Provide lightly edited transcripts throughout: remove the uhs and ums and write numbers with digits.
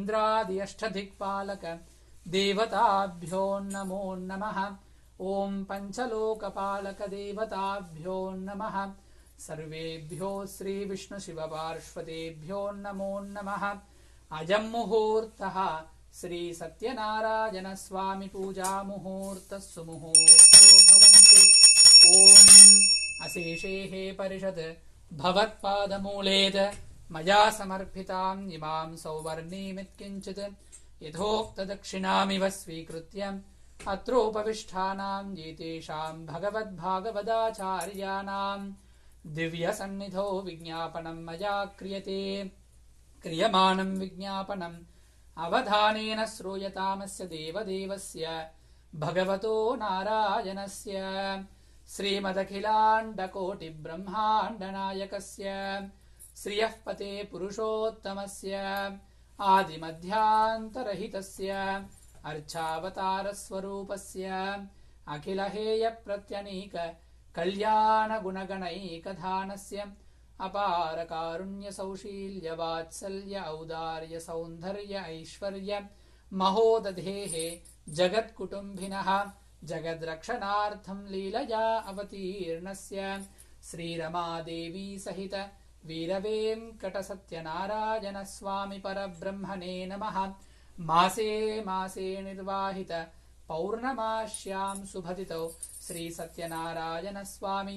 इन्द्रादिष्टदिक्पालक देवताभ्यो नमो नमः। ॐ पञ्चलोकपालक देवताभ्यो नमः। सर्वेभ्यो श्री विष्णु शिव पार्श्वदेभ्यो नमो नमः। अयं मुहूर्तः श्री सत्यनारायण स्वामी पूजा मुहूर्तः सुमुहूर्तो भवन्तु। ॐ अशेषेः परिषत् भवत्पादमूलेद मया समर्पिताम् इमां सौवर्णीमित्किञ्चित् यथोक्तदक्षिणामिव स्वीकृत्य अत्रोपविष्टानां एतेषां भगवद्भागवदाचार्याणां दिव्यसन्निधौ विज्ञापनं मया क्रियमाणं विज्ञापनम् अवधानेन श्रूयतामस्य देवदेवस्य भगवतो नारायणस्य श्रीमदखिलाण्डकोटिब्रह्माण्डनायकस्य श्रियः पते पुरुषोत्तमस्य आदिमध्यान्तरहितस्य अर्चावतारस्वरूपस्य अखिलहेयप्रत्यनीक कल्याणगुणगणैकधानस्य अपारकारुण्यसौशील्यवात्सल्य औदार्य सौन्दर्य ऐश्वर्य महोदधेः जगत्कुटुम्बिनः जगद्रक्षणार्थं लीलया अवतीर्णस्य श्रीरमादेवी सहित वीरवेङ्कटसत्यनारायण स्वामी परब्रह्मणे नमः। मासे मासे निर्वाहित पौर्णमास्यां शुभतिथौ श्री सत्यनारायण स्वामी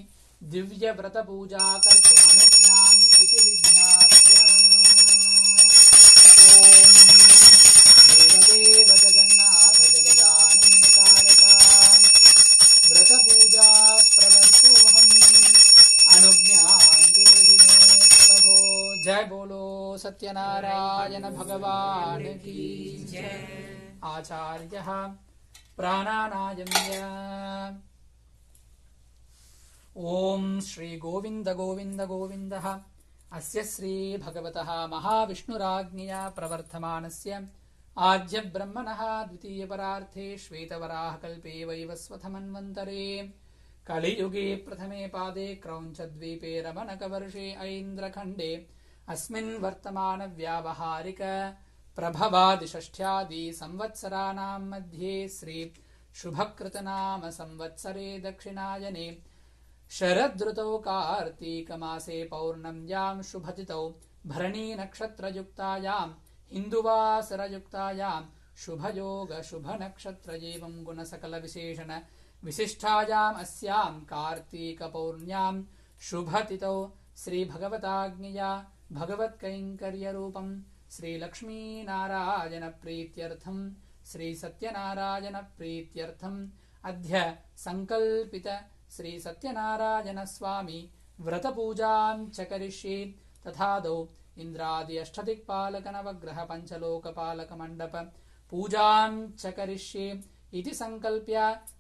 दिव्यव्रतपूजा कर्तुमनुज्ञाम् इति विज्ञाप्य ॐ देवदेव जगन्नाथ जगदानन्दकारक व्रतपूजा प्रवर्तोऽहम् अनुज्ञाम् देहि मे प्रभो। जय बोलो सत्यनारायण भगवान की जय। आचार्यः प्राणानायम्य। ॐ श्री गोविन्द गोविन्द गोविन्दः। अस्य श्री भगवतः महाविष्णुराज्ञया प्रवर्तमानस्य आद्य ब्रह्मणः द्वितीयपरार्थे श्वेतवराहकल्पे वैवस्वतमन्वन्तरे कलियुगे प्रथमे पादे क्रौञ्चद्वीपे रमणकवर्षे ऐन्द्रखण्डे अस्मिन् वर्तमान व्यावहारिक प्रभवादिषष्ठ्यादि संवत्सराणां मध्ये श्री शुभकृतनाम संवत्सरे दक्षिणायने शरदृतौ कार्तीकमासे पौर्णम्यां शुभतिथौ भरणी नक्षत्रयुक्तायां हिन्दुवासरयुक्तायां शुभयोग शुभनक्षत्र एवं गुणसकलविशेषण विशिष्टायाम् अस्यां कार्तीकपौर्ण्यां शुभतिथौ श्रीभगवताज्ञया भगवत्कैङ्कर्यरूपं श्रीलक्ष्मीनारायणप्रीत्यर्थं श्रीसत्यनारायणप्रीत्यर्थम् अद्य सङ्कल्पित श्री सत्यनारायण स्वामी व्रतपूजां च करिष्ये। तथादौ इन्द्रादि अष्टदिक्पालक नवग्रह पञ्चलोकपालक मण्डप पूजां च करिष्ये इति सङ्कल्प्य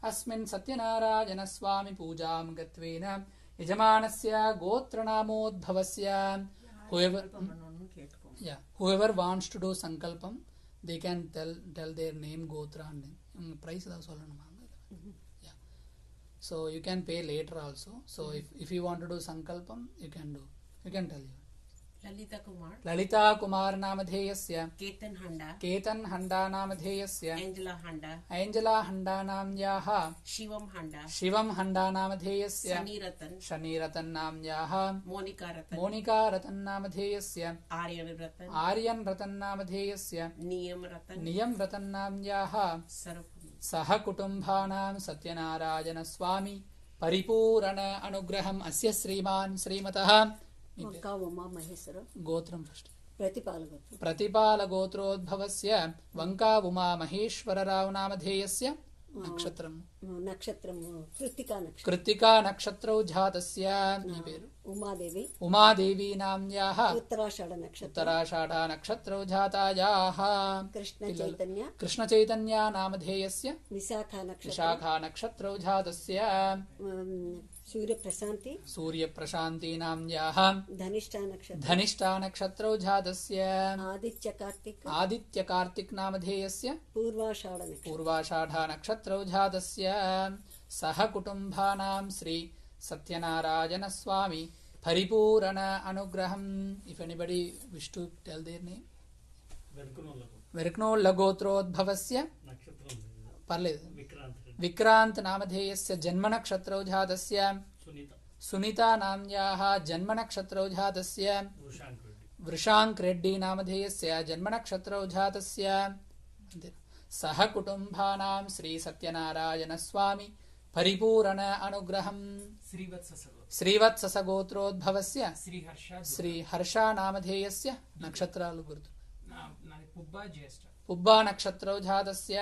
अस्मिन् सत्यनारायण स्वामी पूजां गत्वेन यजमानस्य गोत्रनामोद्भवस्य whoever wants to do sankalpam they can tell their name gotra and price also. So you can pay later also. So if you want to do sankalpam, you can tell you. Lalita Kumar नामधेयस्य Ketan हंडा नामधेयस्य Angela हंडा नाम्याः शिवम हंडा नामधेयस्य शनिरतन नाम्याः मोनिका रतन नामधेयस्य आर्यन रतन नामधेयस्य नियम रतन नाम्याः सह कुटुम्बानां सत्यनारायण स्वामी परिपूर्ण अनुग्रहम् अस्य श्रीमान् श्रीमतः गोत्रं प्रतिपाल गोत्रोद्भवस्य वंका उमा महेश्वरराव नामधेयस्य नक्षत्रं कृत्तिका नक्षत्रौ जातस्य उमादेवी नाम्याः उत्तराषाढ नक्षत्रौ जातायाः कृष्णचैतन्य नामधेयस्य विशाखा नक्षत्रौ जातस्य सूर्यप्रशान्ति नाम्याः धनिष्ठा नक्षत्रौ जातस्य आदित्य कार्तिक नामधेयस्य पूर्वाषाढ नक्षत्रौ जातस्य सह कुटुम्बानां श्री सत्यनारायण स्वामी परिपूर्ण अनुग्रहम्. If anybody wish to tell their name. विरक्नोल्लगोत्रोद्भवस्य Vikrant नामधेयस्य जन्मनक्षत्रौ जातस्य सुनीता नाम्याः जन्मनक्षत्रौ जातस्य वृषांक रेड्डी नामधेयस्य जन्मनक्षत्रौ जातस्य सह कुटुंबानां श्री सत्यनारायण स्वामी परिपूर्ण अनुग्रहम् श्रीवत्सस गोत्रोद्भवस्य श्री हर्षा नामधेयस्य नक्षत्रालु गुर्तु पुब्बा नक्षत्रौ जातस्य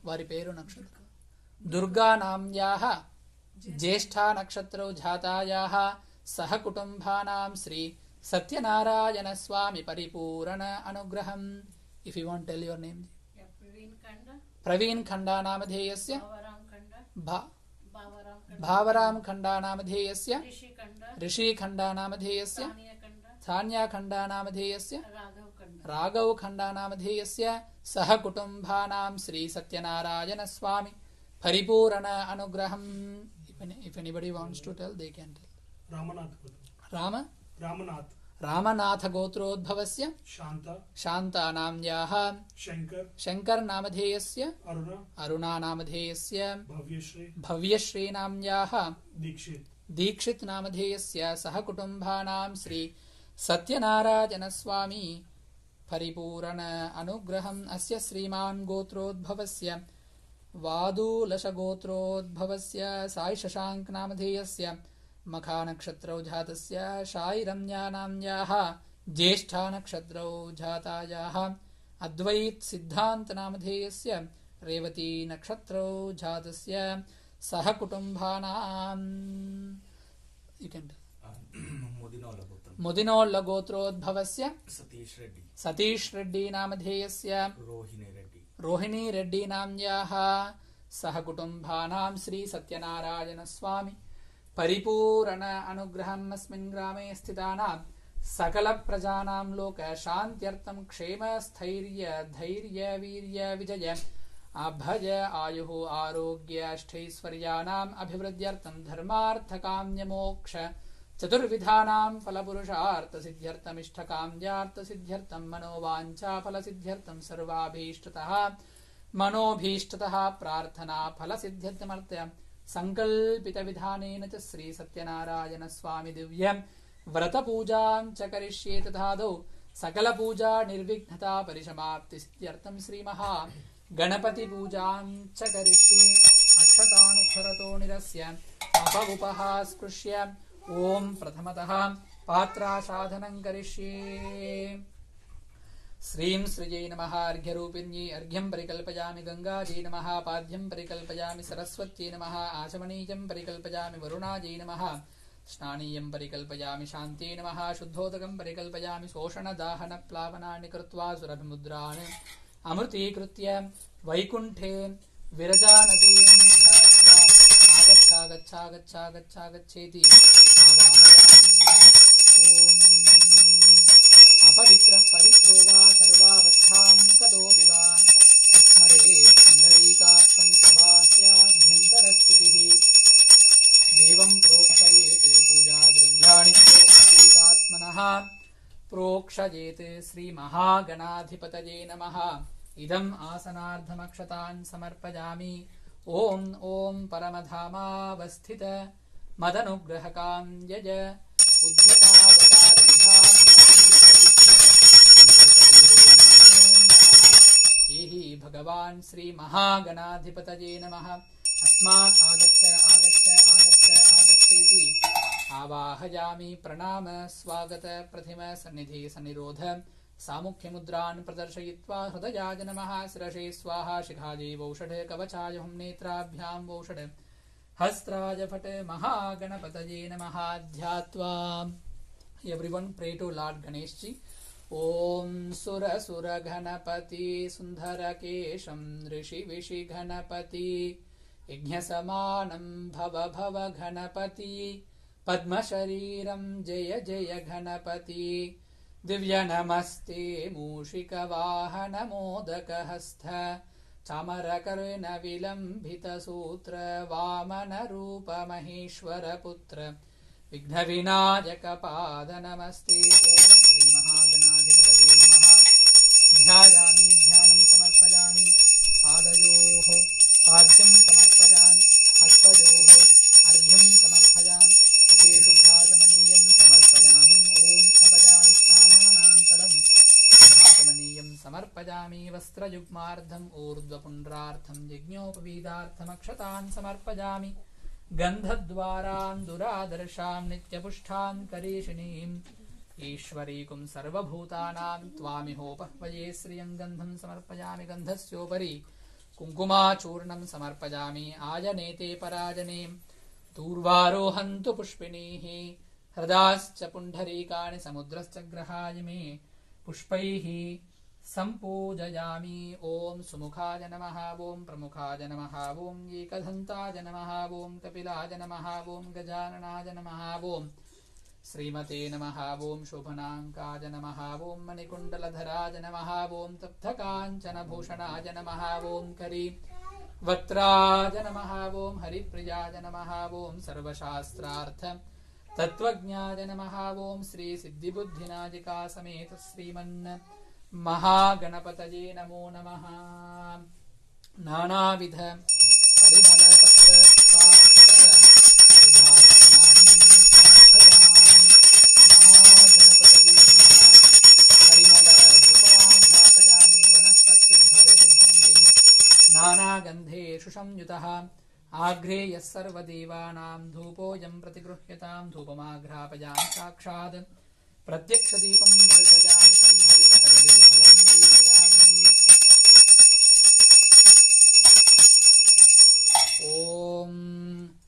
वारि पेरु नक्षत्र दुर्गा नाम्याः ज्येष्ठा नक्षत्रौ जातायाः सह कुटुंबानां श्री सत्यनारायण स्वामी परिपूर्ण अनुग्रहम्. If you want tell your name. Praveen Khanda नामधेयस्य भावराम खंडा नामधेयस्य ऋषि खंडा नामधेयस्य सान्या खंडा नामधेयस्य राघव खंडा नामधेयस्य सह कुटुंबानां श्री सत्यनारायण स्वामी परिपूर्ण अनुग्रहम्. If anybody wants to tell, they can tell. Ramnath गोत्रोद्भवस्य शांता नाम्याः शंकर नामधेयस्य अरुणा नामधेयस्य भव्यश्री नाम्याः दीक्षित नामधेयस्य सह कुटुंबानां श्री सत्यनारायण स्वामी परिपूर्ण अनुग्रहम्. अस्य श्रीमान् गोत्रोद्भवस्य वादूलशगोत्रोद्भवस्य साई शशांक नामधेयस्य मखा नक्षत्रौ जातस्य शाई रम्या नाम्याः ज्येष्ठा नक्षत्रौ जातायाः अद्वैत सिद्धांत नामधेयस्य रेवती नक्षत्रौ जातस्य सह कुटुंबानां मुदिनोल्ल गोत्रोद्भवस्य सतीश रेड्डी नामधेयस्य रोहिणी रेड्डी नाम्याः सह कुटुंबानां श्री सत्यनारायण स्वामी परिपूर्ण अनुग्रहम्. अस्मिन् ग्रामे स्थितानां सकल प्रजानां लोक शान्त्यर्थं क्षेम स्थैर्य धैर्य वीर्य विजय अभय आयुः आरोग्य अष्टैश्वर्याणाम् अभिवृद्ध्यर्थं धर्मार्थ काम्य मोक्ष चतुर्विधानां फलपुरुषार्थ सिद्ध्यर्थम् इष्टकाम्यार्थ सिद्ध्यर्थं मनोवाञ्छा फल सिद्ध्यर्थं सर्वाभीष्टतः मनोभीष्टतः प्रार्थना फल सिद्ध्यर्थमर्थ संकल्पित विधानेन च श्री सत्यनारायण स्वामी दिव्य व्रत पूजां च करिष्ये तथादौ सकल पूजा निर्विघ्नता परिसमाप्ति सिद्ध्यर्थं श्री महा गणपति पूजां च करिष्ये. अक्षतानुक्षरतो निरस्य अपउपः स्पृश्य ओम प्रथमतः पात्रासाधनं करिष्ये. श्रीं श्रीयै नमः. अर्घ्यरूपिण्यै अर्घ्यं परिकल्पयामि. गंगायै नमः. पाद्यं परिकल्पयामि. सरस्वत्यै नमः. आचमनीयं परिकल्पयामि. वरुणायै नमः. स्नानीयं परिकल्पयामि. शान्त्यै नमः. शुद्धोदकं परिकल्पयामि. शोषणदाहन प्लावनानि कृत्वा सुरभिमुद्रान् अमृतीकृत्य वैकुण्ठे विरजानदीं ध्यात्वा आगच्छागच्छागच्छागच्छागच्छेति आवाहयामि. ओम अपवित्रः पवित्रो वा सर्वावस्थां कतोऽपि वा स्मरेत् पुण्डरीकाक्षं सबाह्याभ्यन्तरस्थितिः देवं प्रोक्षयेत् पूजाद्रव्याणि प्रोक्षयेतात्मनः प्रोक्षयेत् श्रीमहागणाधिपतये नमः. इदम् आसनार्धमक्षतान् समर्पयामि. ओम ओम परमधामावस्थित मदनुग्रहकां यज एहि भगवान् श्री महागणाधिपतये नमः. अस्मात् आगच्छ आगच्छ आगच्छ आगच्छेति आवाहयामि. प्रणाम स्वागत प्रथिम सन्निधि सन्निरोध सामुख्य मुद्रान् प्रदर्शयित्वा हृदयाय नमः. शिरसे स्वाहा. शिखायै वौषध. कवचाय हुं. नेत्राभ्यां वौषध. हस्त्राय फट. महागणपतये नमः. ध्यात्वा everyone pray to Lord Ganesh ji. ओम सुर सुर घनपति सुंदर केशं ऋषि विषि घनपति यज्ञ समानं भव भव घनपति पद्म शरीरं जय जय घनपति दिव्य नमस्ते मूषिक वाहन मोदक हस्थ चामर कर्ण विलंबित सूत्र वामन रूप महेश्वर पुत्र विघ्न विनायक पाद नमस्ते. ओम श्री महागणाधिपतये नमः. ध्यायामि ध्यान समर्पयामि वस्त्रयुग्मार्धम् ऊर्ध्वपुण्ड्रार्थं यज्ञोपवीदार्थमक्षतान् समर्पयामि गन्धद्वारान् दुरादर्शां नित्यपुष्टान् करीषिणीम् ईश्वरीकुं सर्वभूतानां त्वामिहोपह्वये श्रियं गन्धं समर्पयामि गन्धस्योपरि कुङ्कुमाचूर्णं समर्पयामि आजनेते पराजने दूर्वारोहन्तु पुष्पिणीः हृदाश्च पुण्डरीकाणि समुद्रश्च ग्रहाय मे पुष्पैः सम्पूजयामि ॐ सुमुखाय नमः ॐ प्रमुखाय नमः ॐ एकदन्ताय नमः ॐ कपिलाय नमः ॐ गजाननाय नमः ॐ श्रीमते नमः ॐ शोभनाङ्काय नमः ॐ मणिकुण्डलधराय नमः ॐ तप्तकाञ्चनभूषणाय नमः ॐ करी वक्त्राय नमः ॐ हरिप्रियाय नमः ॐ सर्वशास्त्रार्थ तत्त्वज्ञाय नमः ॐ श्री सिद्धिबुद्धिनादिका समेत श्रीमन् महागणपतये नमो नमः नानाविध परिमलपत्र नानागन्धेषु संयुतः आग्रे यः सर्वदेवानां धूपोऽयं प्रतिगृह्यतां धूपमाघ्रापयामि साक्षात् प्रत्यक्षदीपं दर्शयामि सम्भवितकदले फलं निवेदयामि ॐ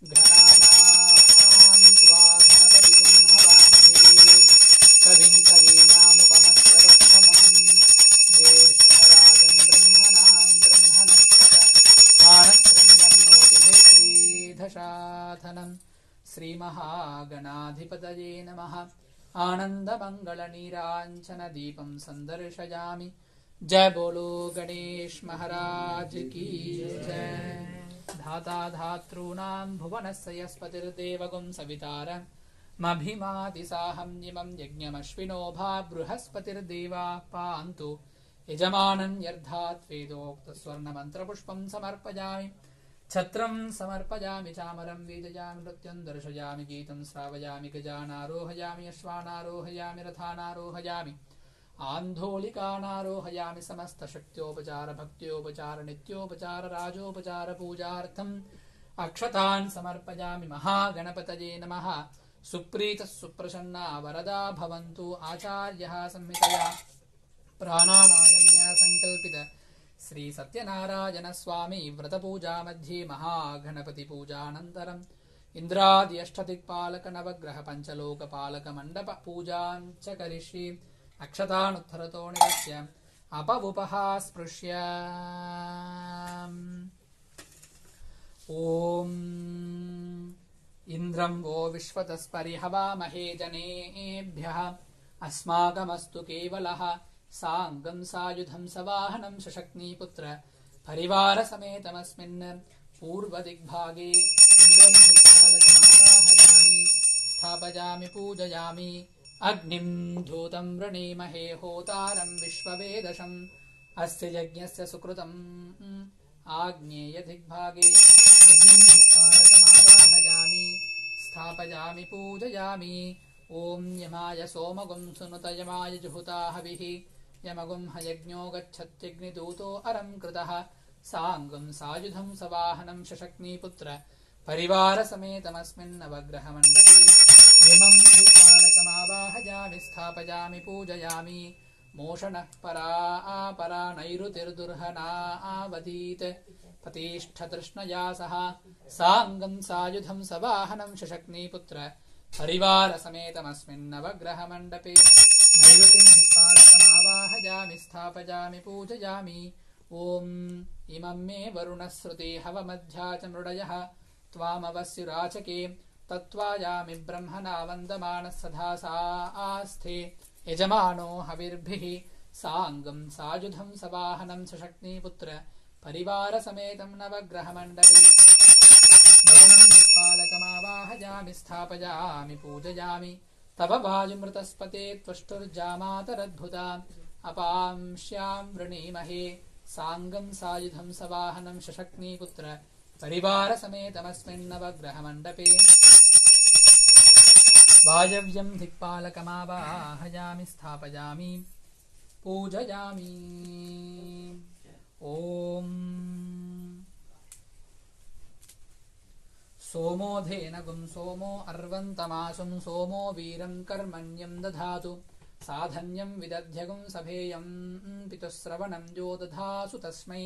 घनानां त्वा गणपतिं हवामहे कविं कवीनामुपमश्रवस्तमम् ज्येष्ठराजं ब्रह्मणां ब्रह्मणस्पत श्रीधशाथनं श्रीमहागणाधिपतये नमः आनन्दमङ्गलनीराञ्जनदीपं सन्दर्शयामि जय बोलो गणेश महाराज की जय धाता धातॄणां भुवनस्य यस्पतिर्देवगुं सवितार मभिमातिसाहं इमं यज्ञमश्विनो भा बृहस्पतिर्देवाः पान्तु यजमानं यर्धात् वेदोक्तस्वर्णमन्त्रपुष्पं समर्पयामि छत्रं समर्पयामि चामरं वेदयामि नृत्यं दर्शयामि गीतं श्रावयामि गजानारोहयामि अश्वानारोहयामि रथानारोहयामि आन्धोलिकानारोहयामि समस्तशक्त्योपचार भक्त्योपचार नित्योपचार राजोपचार पूजार्थम् अक्षतान् समर्पयामि महागणपतये नमः सुप्रीतः सुप्रसन्ना वरदा भवन्तु आचार्यः संहितया प्राणानागम्य संकल्पित श्री सत्यनारायण स्वामी व्रतपूजा मध्ये महागणपति पूजानन्तरम् इंद्रादि अष्टदिक्पालक नवग्रह पंचलोकपालक मंडप पूजां च करिष्ये अक्षतानुत्थरतो निरस्य अपवुपः स्पृश्य ॐ इन्द्रं वो विश्वतस्परिहवामहे जनेभ्यः अस्माकमस्तु केवलः साङ्गं सायुधं सवाहनं शशक्नीपुत्र परिवारसमेतमस्मिन् पूर्वदिग्भागे इन्द्रं दिक्पालकमावाहयामि स्थापयामि पूजयामि अग्निं धूतं वृणीमहे होतारं विश्ववेदशम् अस्य यज्ञस्य सुकृतम् आग्नेयदिग्भागे अग्निं दिक्पालकमावाहयामि स्थापयामि पूजयामि ॐ यमाय सोमगुं सुनुतयमाय जुहुता हविः यमगुं हयज्ञो गच्छत्यग्निदूतो अरं कृतः साङ्गं सायुधं सवाहनं शशक्नीपुत्र परिवारसमेतमस्मिन् नवग्रहमण्डपे यमं दिक्पालकमावाहयामि स्थापयामि पूजयामि मोषणः परा नैरुतिर्दुर्हनावतीत् पतिष्ठतृष्णया सह साङ्गं सायुधं सवाहनं शशक्नीपुत्र परिवारसमेतमस्मिन् नवग्रहमण्डपे नैऋतिं दिक्पालकमावाहयामि स्थापयामि पूजयामि ॐ इमं मे वरुणश्रुते हवमध्या च मृडयः त्वामवस्युराचके तत्त्वायामि ब्रह्मणा वन्दमानः सदा सा आस्थे यजमानो हविर्भिः साङ्गं सायुधं सवाहनं सशक्नीपुत्र परिवारसमेतं नवग्रहमण्डपे वरुणं दिक्पालकमावाहयामि स्थापयामि पूजयामि तव वायुमृतस्पते त्वष्टुर्जामातरद्भुता अपांश्यां वृणीमहे साङ्गं सायुधं सवाहनं शशक्नीपुत्र परिवारसमेतमस्मिन् नवग्रहमण्डपे वायव्यं दिक्पालकमावाहयामि स्थापयामि पूजयामि ॐ सोमो धेनगुं सोमो अर्वन्तमासुं सोमो वीरं कर्मण्यं दधातु साधन्यं विदध्यगुं सभेयं पितुश्रवणं यो दधासु तस्मै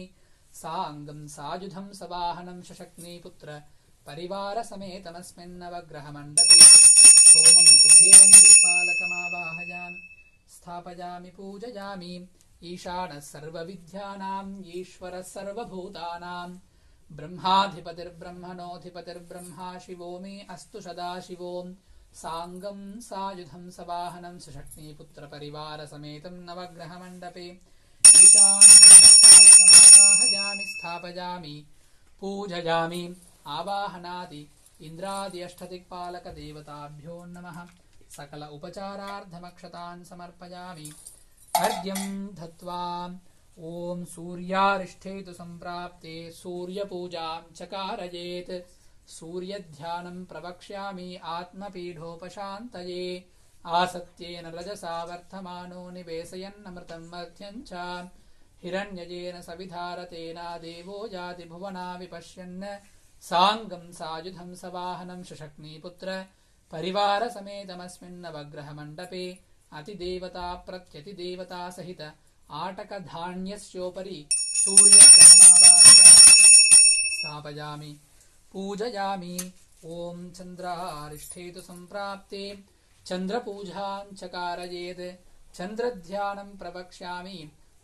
साङ्गं सायुधं सवाहनं शशक्नीपुत्र परिवारसमेतमस्मिन्नवग्रहमण्डपे सोमं कुबेरं दिक्पालकमावाहयामि स्थापयामि पूजयामि ईशानः सर्वविद्यानां ईश्वरः सर्वभूतानां ब्रह्माधिपतिर्ब्रह्मणोऽधिपतिर्ब्रह्मा शिवो मे अस्तु सदाशिवो साङ्गं सायुधं सवाहनं सशक्नीपुत्रपरिवारसमेतं नवग्रहमण्डपे ईशानमावाहयामि स्थापयामि पूजयामि आवाहनादि इन्द्रादि अष्टदिक्पालकदेवताभ्यो नमः सकल उपचारार्थमक्षतान् समर्पयामि अर्घ्यं दत्त्वा ॐ सूर्यारिष्ठेतु सम्प्राप्ते सूर्यपूजां चकारयेत् सूर्यध्यानं प्रवक्ष्यामि आत्मपीडोपशान्तये आसत्येन रजसा वर्धमानो निवेशयन्नमृतं मध्यं च हिरण्यजेन सविधारतेना देवो याति भुवना विपश्यन् साङ्गं सायुधं सवाहनं शशक्नीपुत्र परिवारसमेतमस्मिन्नवग्रहमण्डपे अतिदेवता प्रत्यतिदेवता सहित आटकधान्यस्योपरि सूर्यग्रहमावाहयामि स्थापयामि पूजयामि ॐ चन्द्रारिष्ठेतु सम्प्राप्ते चन्द्रपूजां चकारयेत् चन्द्रध्यानं प्रवक्ष्यामि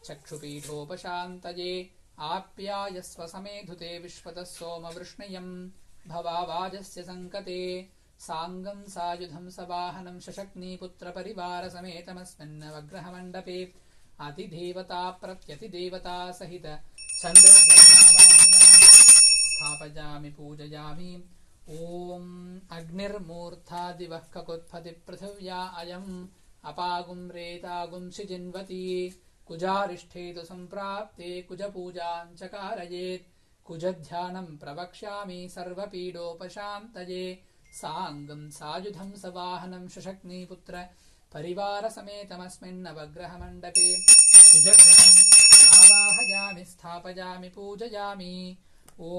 चक्षुपीठोपशान्तये आप्यायस्व समेधुते विश्वतः सोमवृष्णयं भवावाजस्य सङ्कते साङ्गं सायुधं सवाहनं शशक्नीपुत्रपरिवारसमेतमस्मिन्नवग्रहमण्डपे अतिदेवता प्रत्यतिदेवता सहित चन्द्रग्रहमावाहयामि स्थापयामि पूजयामि ॐ अग्निर्मूर्धादिवः ककुत्पतिपृथिव्या अयम् अपागुं रेतागुं शिजिन्वती कुजारिष्ठेतु सम्प्राप्ते कुजपूजां चकारयेत् कुजध्यानं प्रवक्ष्यामि सर्वपीडोपशान्तये साङ्गं सायुधं सवाहनं शशक्नीपुत्र परिवारसमेतमस्मिन्नवग्रहमण्डपे कुजग्रहम् आवाहयामि स्थापयामि पूजयामि ॐ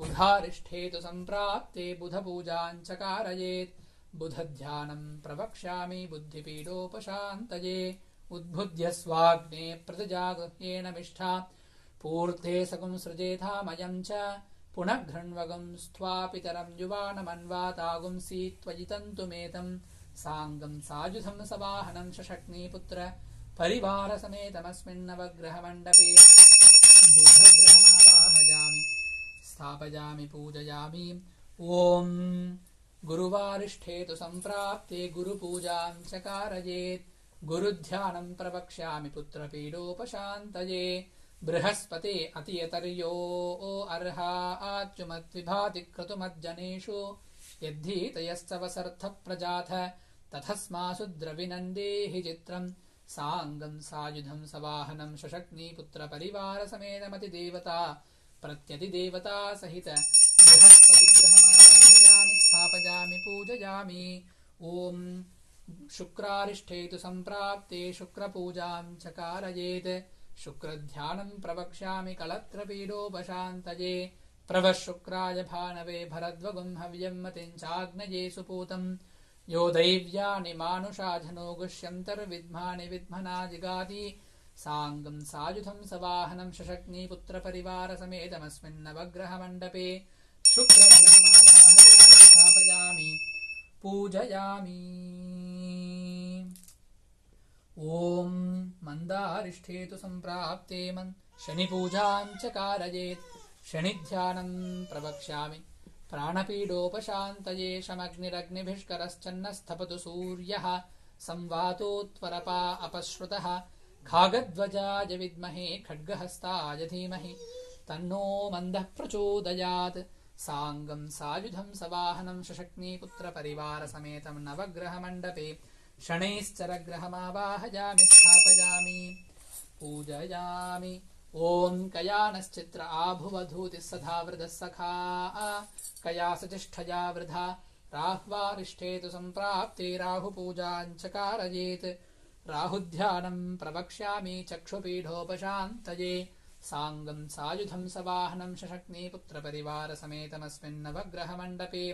बुधारिष्ठेतु सम्प्राप्ते बुधपूजां चकारयेत् बुधध्यानं प्रवक्ष्यामि बुद्धिपीडोपशान्तये उद्बुद्ध्य स्वाग्ने प्रतिजागृह्येण मिष्ठा पूर्ते सकुं सृजेथामयं च पुनः घृण्वगं स्त्वापितरं युवानमन्वातागुंसि त्वयि तन्तुमेतं साङ्गं सायुधं सवाहनं शशक्नीपुत्र परिवारसमेतमस्मिन्नवग्रहमण्डपे बुधग्रहमावाहयामि स्थापयामि पूजयामि ॐ गुरुवारिष्ठेतु सम्प्राप्ते गुरुपूजां चकारयेत् गुरुध्यानं प्रवक्ष्यामि पुत्रपीडोपशान्तये बृहस्पते अतियतर्यो अर्हाच्युमद्विभाति क्रतुमज्जनेषु यद्धीतयस्तवसर्थः प्रजाथ तथस्मासु द्रविनन्देहि चित्रम् साङ्गं सायुधं सवाहनं शशक्नीपुत्रपरिवारसमेतमतिदेवता प्रत्यतिदेवता सहित बृहस्पतिग्रहमावाहयामि स्थापयामि पूजयामि ॐ शुक्रारिष्ठेतु सम्प्राप्ते शुक्रपूजां चकारयेत् शुक्रध्यानं प्रवक्ष्यामि कलत्रपीडोपशान्तये प्रवः शुक्राय भानवे भरद्वगुं हव्यं मतिं चाग्नये सुपूतं यो दैव्यानि मानुषाधनो गुष्यन्तर्विद्मानि विद्मना जिगाति साङ्गं सायुधं सवाहनं शशक्नीपुत्रपरिवारसमेतमस्मिन्नवग्रहमण्डपे शुक्रग्रहमावाहयामि स्थापयामि पूजयामि ॐ मन्दारिष्ठेतु सम्प्राप्ते शनिपूजां चकारयेत् शनिध्यानं प्रवक्ष्यामि प्राणपीडोपशान्तये शमग्निरग्निभिष्करश्चन्नस्थपतु सूर्यः संवातोत्वरपा अपश्रुतः खागध्वजाय विद्महे खड्गहस्ताय धीमहि तन्नो मन्दः प्रचोदयात् साङ्गं सायुधं सवाहनं शशक्नीपुत्रपरिवारसमेतं नवग्रहमण्डपे शनैश्चरग्रहमावाहयामि स्थापयामि पूजयामि ॐ कयानश्चित्र आभुवधूतिः सधावृतः सखा कयासतिष्ठया वृथा राह्वारिष्ठेतु सम्प्राप्ते राहुपूजां चकारयेत् राहुध्यानं प्रवक्ष्यामि चक्षुपीठोपशान्तये साङ्गं सायुधं सवाहनं शशक्नीपुत्रपरिवारसमेतमस्मिन्नवग्रहमण्डपे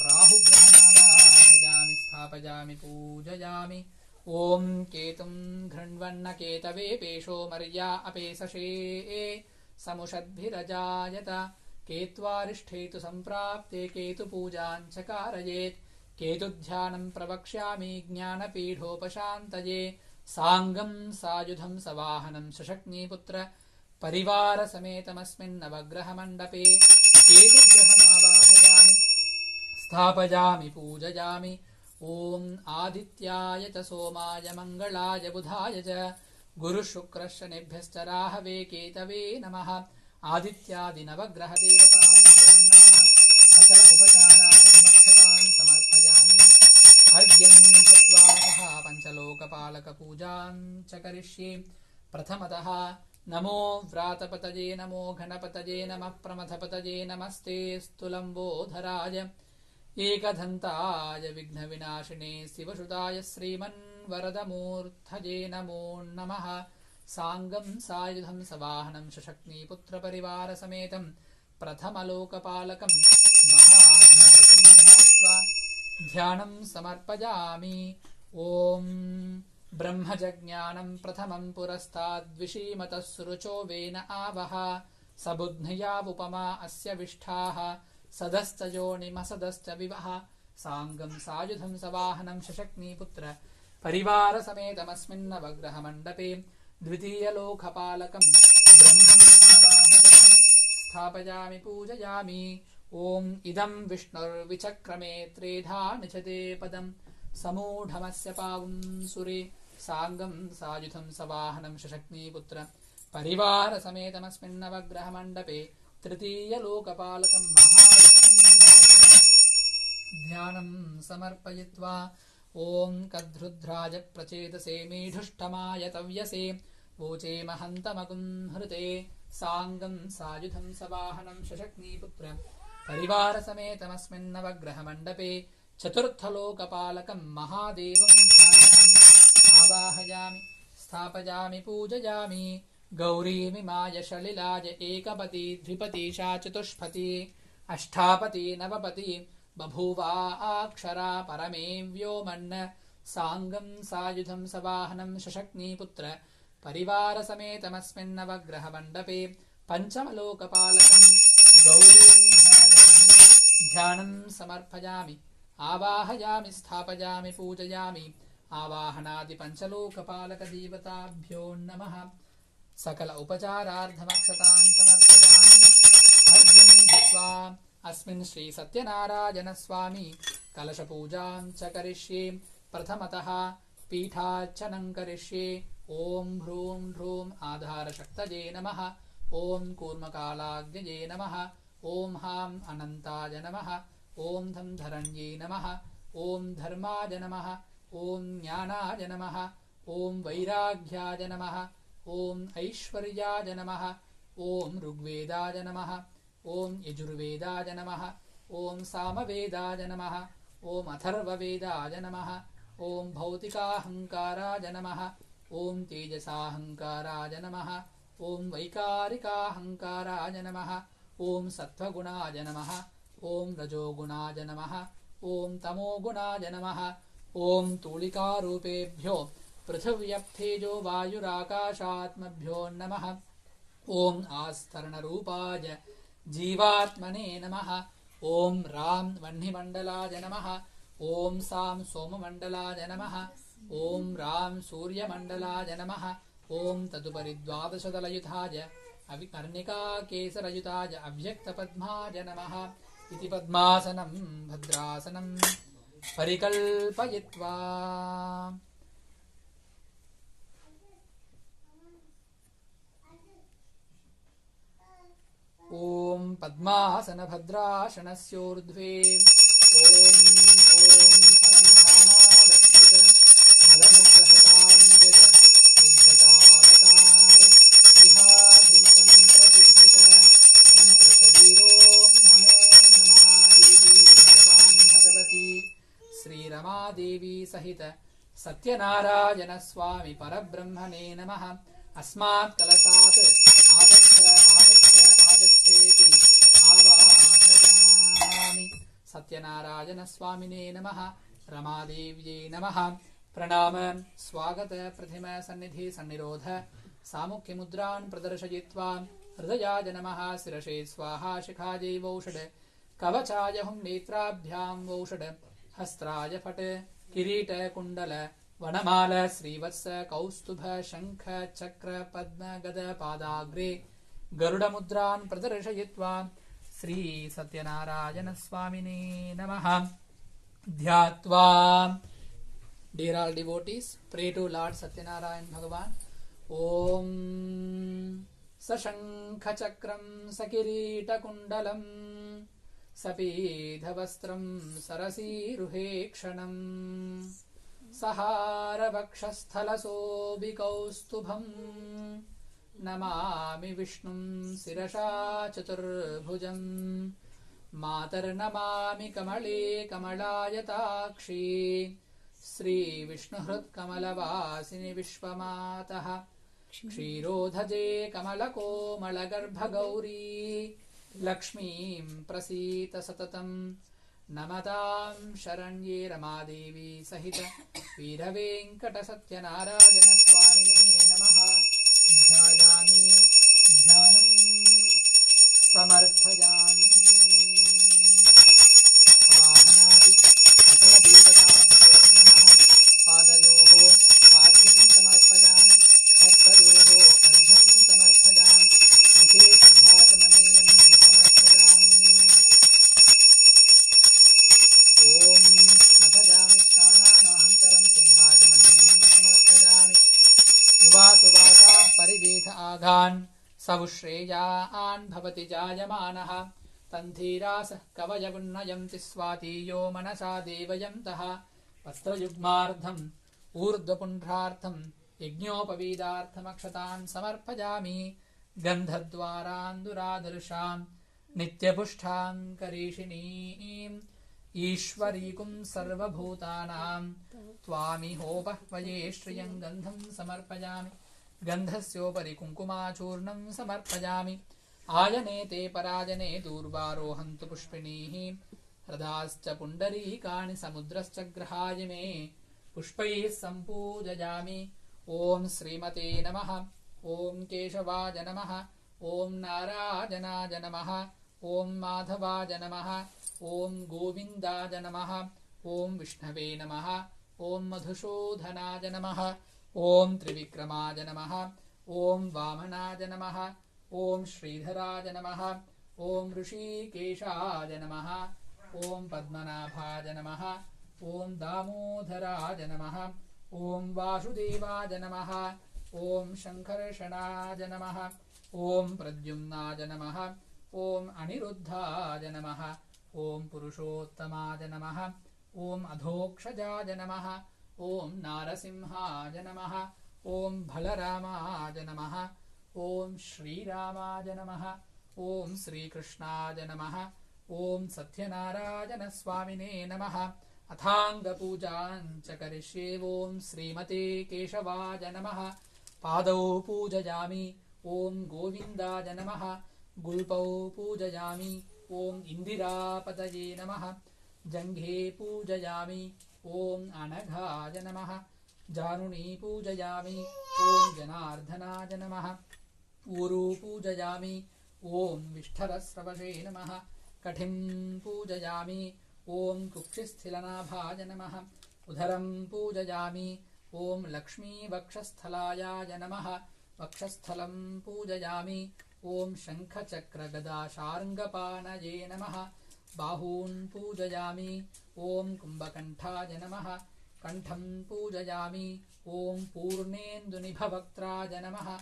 राहुग्रहमावाहयामि स्थापयामि पूजयामि ॐ केतुं घृण्वन्नकेतवे पेशो मर्या अपेसशे समुषद्भिरजायत केत्वारिष्ठेतु सम्प्राप्ते केतुपूजाञ्च कारयेत् केतुध्यानं प्रवक्ष्यामि ज्ञानपीठोपशान्तये साङ्गं सायुधं सवाहनं शशक्नीपुत्र परिवारसमेतमस्मिन्नवग्रहमण्डपे केतुग्रहमावाहयामि स्थापयामि पूजयामि ॐ आदित्याय च सोमाय मङ्गलाय बुधाय च गुरुशुक्रशनिभ्यश्च राहवे केतवे नमः आदित्यादिनवग्रहदेवताभ्यो नमः सकल उपचारार्थमक्षतान् समर्पयामि अर्घ्यं चत्वारः पञ्चलोकपालकपूजां च करिष्ये प्रथमतः नमो व्रातपतये नमो घनपतये नमः प्रमथपतये नमस्ते स्तुलम्बोधराय एकदन्ताय विघ्नविनाशिने शिवसुताय श्रीमन्वरदमूर्धये नमो नमः साङ्गं सायुधं सवाहनं शशक्नीपुत्रपरिवारसमेतं प्रथमलोकपालकं महागणपतिं ध्यात्वा ध्यानं समर्पयामि ॐ ब्रह्मजज्ञानं प्रथमं पुरस्ताद्विषीमतः सुरुचो वेन आवह सबुध्नयावुपमा अस्य विष्ठाः सदश्च योनिमसदश्च विवः साङ्गं सायुधं सवाहनं शशक्नीपुत्र परिवारसमेतमस्मिन्नवग्रहमण्डपे द्वितीयलोकपालकं ब्रह्मम् आवाहयामि स्थापयामि पूजयामि ॐ इदं विष्णुर्विचक्रमे त्रेधा निचते पदं समूढमस्य पावुंसुरे साङ्गं सायुधं सवाहनं शशक्नीपुत्र परिवारसमेतमस्मिन्नवग्रहमण्डपे तृतीयलोकपालकं महाविष्णुं ध्यानं समर्पयित्वा ॐ कद्रुद्राज प्रचेतसे मेढुष्टमाय तव्यसे वोचे महन्तमकुंहृते साङ्गं सायुधं सवाहनं शशक्नीपुत्र परिवारसमेतमस्मिन्नवग्रहमण्डपे चतुर्थलोकपालकं महादेवं ध्यायामि आवाहयामि स्थापयामि पूजयामि गौरीमिमाय शलिलाय एकपति द्विपतिशा चतुष्पति अष्टापति नवपति बभूवा अक्षरा परमे व्योमन् साङ्गं सायुधं सवाहनं शशक्नीपुत्र परिवारसमेतमस्मिन्नवग्रहमण्डपे पञ्चमलोकपालकं गौरीं ध्यानं समर्पयामि आवाहयामि स्थापयामि पूजयामि आवाहनादिपञ्चलोकपालकदेवताभ्यो नमः सकल उपचारार्थमक्षतान् समर्पयामि अर्घ्यं दत्त्वा अस्मिन् श्री सत्यनारायणस्वामी कलशपूजां च करिष्ये प्रथमतः पीठार्चनं करिष्ये ॐ ह्रूं ह्रूं आधारशक्तये नमः ॐ कूर्मकालाग्नये नमः ॐ हां अनन्ताय नमः ॐ धं धरण्ये नमः ॐ धर्माय नमः ॐ ज्ञानाय नमः ॐ वैराग्याय नमः ॐ ऐश्वर्याय नमः ॐ ऋग्वेदाय नमः ॐ यजुर्वेदाय नमः ॐ सामवेदाय नमः ॐ अथर्ववेदाय नमः ॐ भौतिकाहङ्काराय नमः ॐ तेजसाहङ्काराय नमः ॐ वैकारिकाहङ्काराय नमः ॐ सत्त्वगुणाय नमः ॐ रजोगुणाय नमः ॐ तमोगुणाय नमः ॐ तूलिकारूपेभ्यो पृथिव्यप्तेजो वायुराकाशात्मभ्यो नमः ॐ आस्तरणरूपाय जीवात्मने नमः ॐ रां वह्निमण्डलाय नमः ॐ सां सोममण्डलाय नमः ॐ रां सूर्यमण्डलाय नमः ॐ तदुपरि द्वादशदलयुताय कर्णिकाकेसरयुताय अव्यक्तपद्माय नमः इति पद्मासनं भद्रासनं परिकल्पयित्वा ॐ पद्मासनभद्रासनस्योर्ध्वे ॐ परमधामावत्सृज मदनुग्रहताञ्जय उद्धतावतार इहाभिमतन्त्रबुद्धित मन्त्रशरीरो नमो नमः देवी भगवान् भगवती श्रीरमादेवी सहित सत्यनारायण स्वामी परब्रह्मणे नमः अस्मात् कलशात् आगच्छ आगच्छ आगच्छेति आवाहयामि। सत्यनारायण स्वामिने नमः। रमादेव्यै नमः। प्रणाम स्वागत प्रथिम सन्निधि सन्निरोध सामुख्य मुद्रान् प्रदर्शयित्वा हृदयाय नमः। शिरसे स्वाहा शिखायै वौषड कवचाय हुं नेत्राभ्यां वौषड हस्त्राय फट किरीट कुण्डल वनमाल श्रीवत्स कौस्तुभ शङ्ख चक्र पद्म गद पादाग्रे गरुडमुद्रान् प्रदर्शयित्वा श्री सत्यनारायण स्वामिने नमः। ध्यात्वा Dear all devotees, pray to Lord Satyanarayan Bhagavan. Om Sashankhachakram Sakiritakundalam Sapidhavastram Sarasiruhekshanam Saharavakshasthalasobhikaustubham Namami Vishnum Sirasha Chaturbhujam Matarnamami Kamale Kamalayatakshi Sri Vishnuhrut Kamalavasinni Vishwamatah Kshirodhaje Kamalako Malagarbhagauri Lakshmim Prasita Satatam Namatam Sharanye Ramadevi Sahita Veera Venkata Satyanarayana Swamine Namaha. Dhyayami Dhyanam Samarpayami Avahanati Sakala Devatabhyo Namaha. Padayoho Padyam Samarpayami Hastayoho Arjam Samarpayami Mukhe Siddhatamaneyam Samarpayami. Om Snapayami Shananantaram Siddhatamaneyam Samarpayami. Yuvasuvasa Parivetha Aghan Savushreyaan Bhavati Jayamanah Tanthirasah Kavayavunnayam Tiswatiyo Manasa Devayantaha Vastrayugmardham Urdhvapundrartham Yajñopavedartham Akshatan Samarpayami. Gandhadvaranduradharsham Nityapushtham Karishiniim Ishwarikum Sarvabhutanam Twami Hopahvaye Shriyam Gandham Samarpayami. Gandhasyopari Kunkumachurnam Samarpayami. Ayane te parajane durvarohantu pushpinihi Hradascha pundarikani samudrascha grahayame Pushpaih sampujayami. Om Srimate Namaha. Om Keshavaja Namaha. Om Narayanaja Namaha. Om Madhavaja Namaha. Om Govindaja Namaha. Om Vishnave Namaha. Om Madhushodhanaja Namaha. Om Trivikramaja Namaha. Om Vamanaja Namaha. Om Sridharaja Namaha. Om Rishikeshaja Namaha. Om Padmanabhaja Namaha. Om Damodharaja Namaha. Om Vasudevaja Namaha. Om Shankarshanaja Namaha. Om Pradyumnaja Namaha. Om Aniruddhaja Namaha. Om Purushottamaja Namaha. Om Adhokshajaja Namaha. Om Narasimhaja Namaha. Om Balaramaja Namaha. Om Shri Ramaja Namaha. Om Sri Krishnaja Namaha. Om Sathyanarayana Swamine Namaha. Athanga Pujan Chakarishye. Om Srimate Keshavaja Namaha. Padau Pujayami. Om Govindaja Namaha. Gulpau Pujayami. Om Indira Pataye Namaha. Janghe Pujayami. Om Anaghaja Namaha. Januni Pujayami. Om Janardhanaja Namaha. Uru Pujayami. Om Vishtarasravashe Namaha. Kathim Pujayami. Om Kukshisthilanabhaja Namaha. Udharam Pujayami. Om Lakshmi Vakshasthalaya Namaha. Vakshasthalam Pujayami. Om Shankha Chakra Gada Sharangapanaye Namaha. Bahun Pujayami. Om Kumbhakanthaya Namaha. Kantham Pujayami. Om Purnendunibhavaktraja Namaha.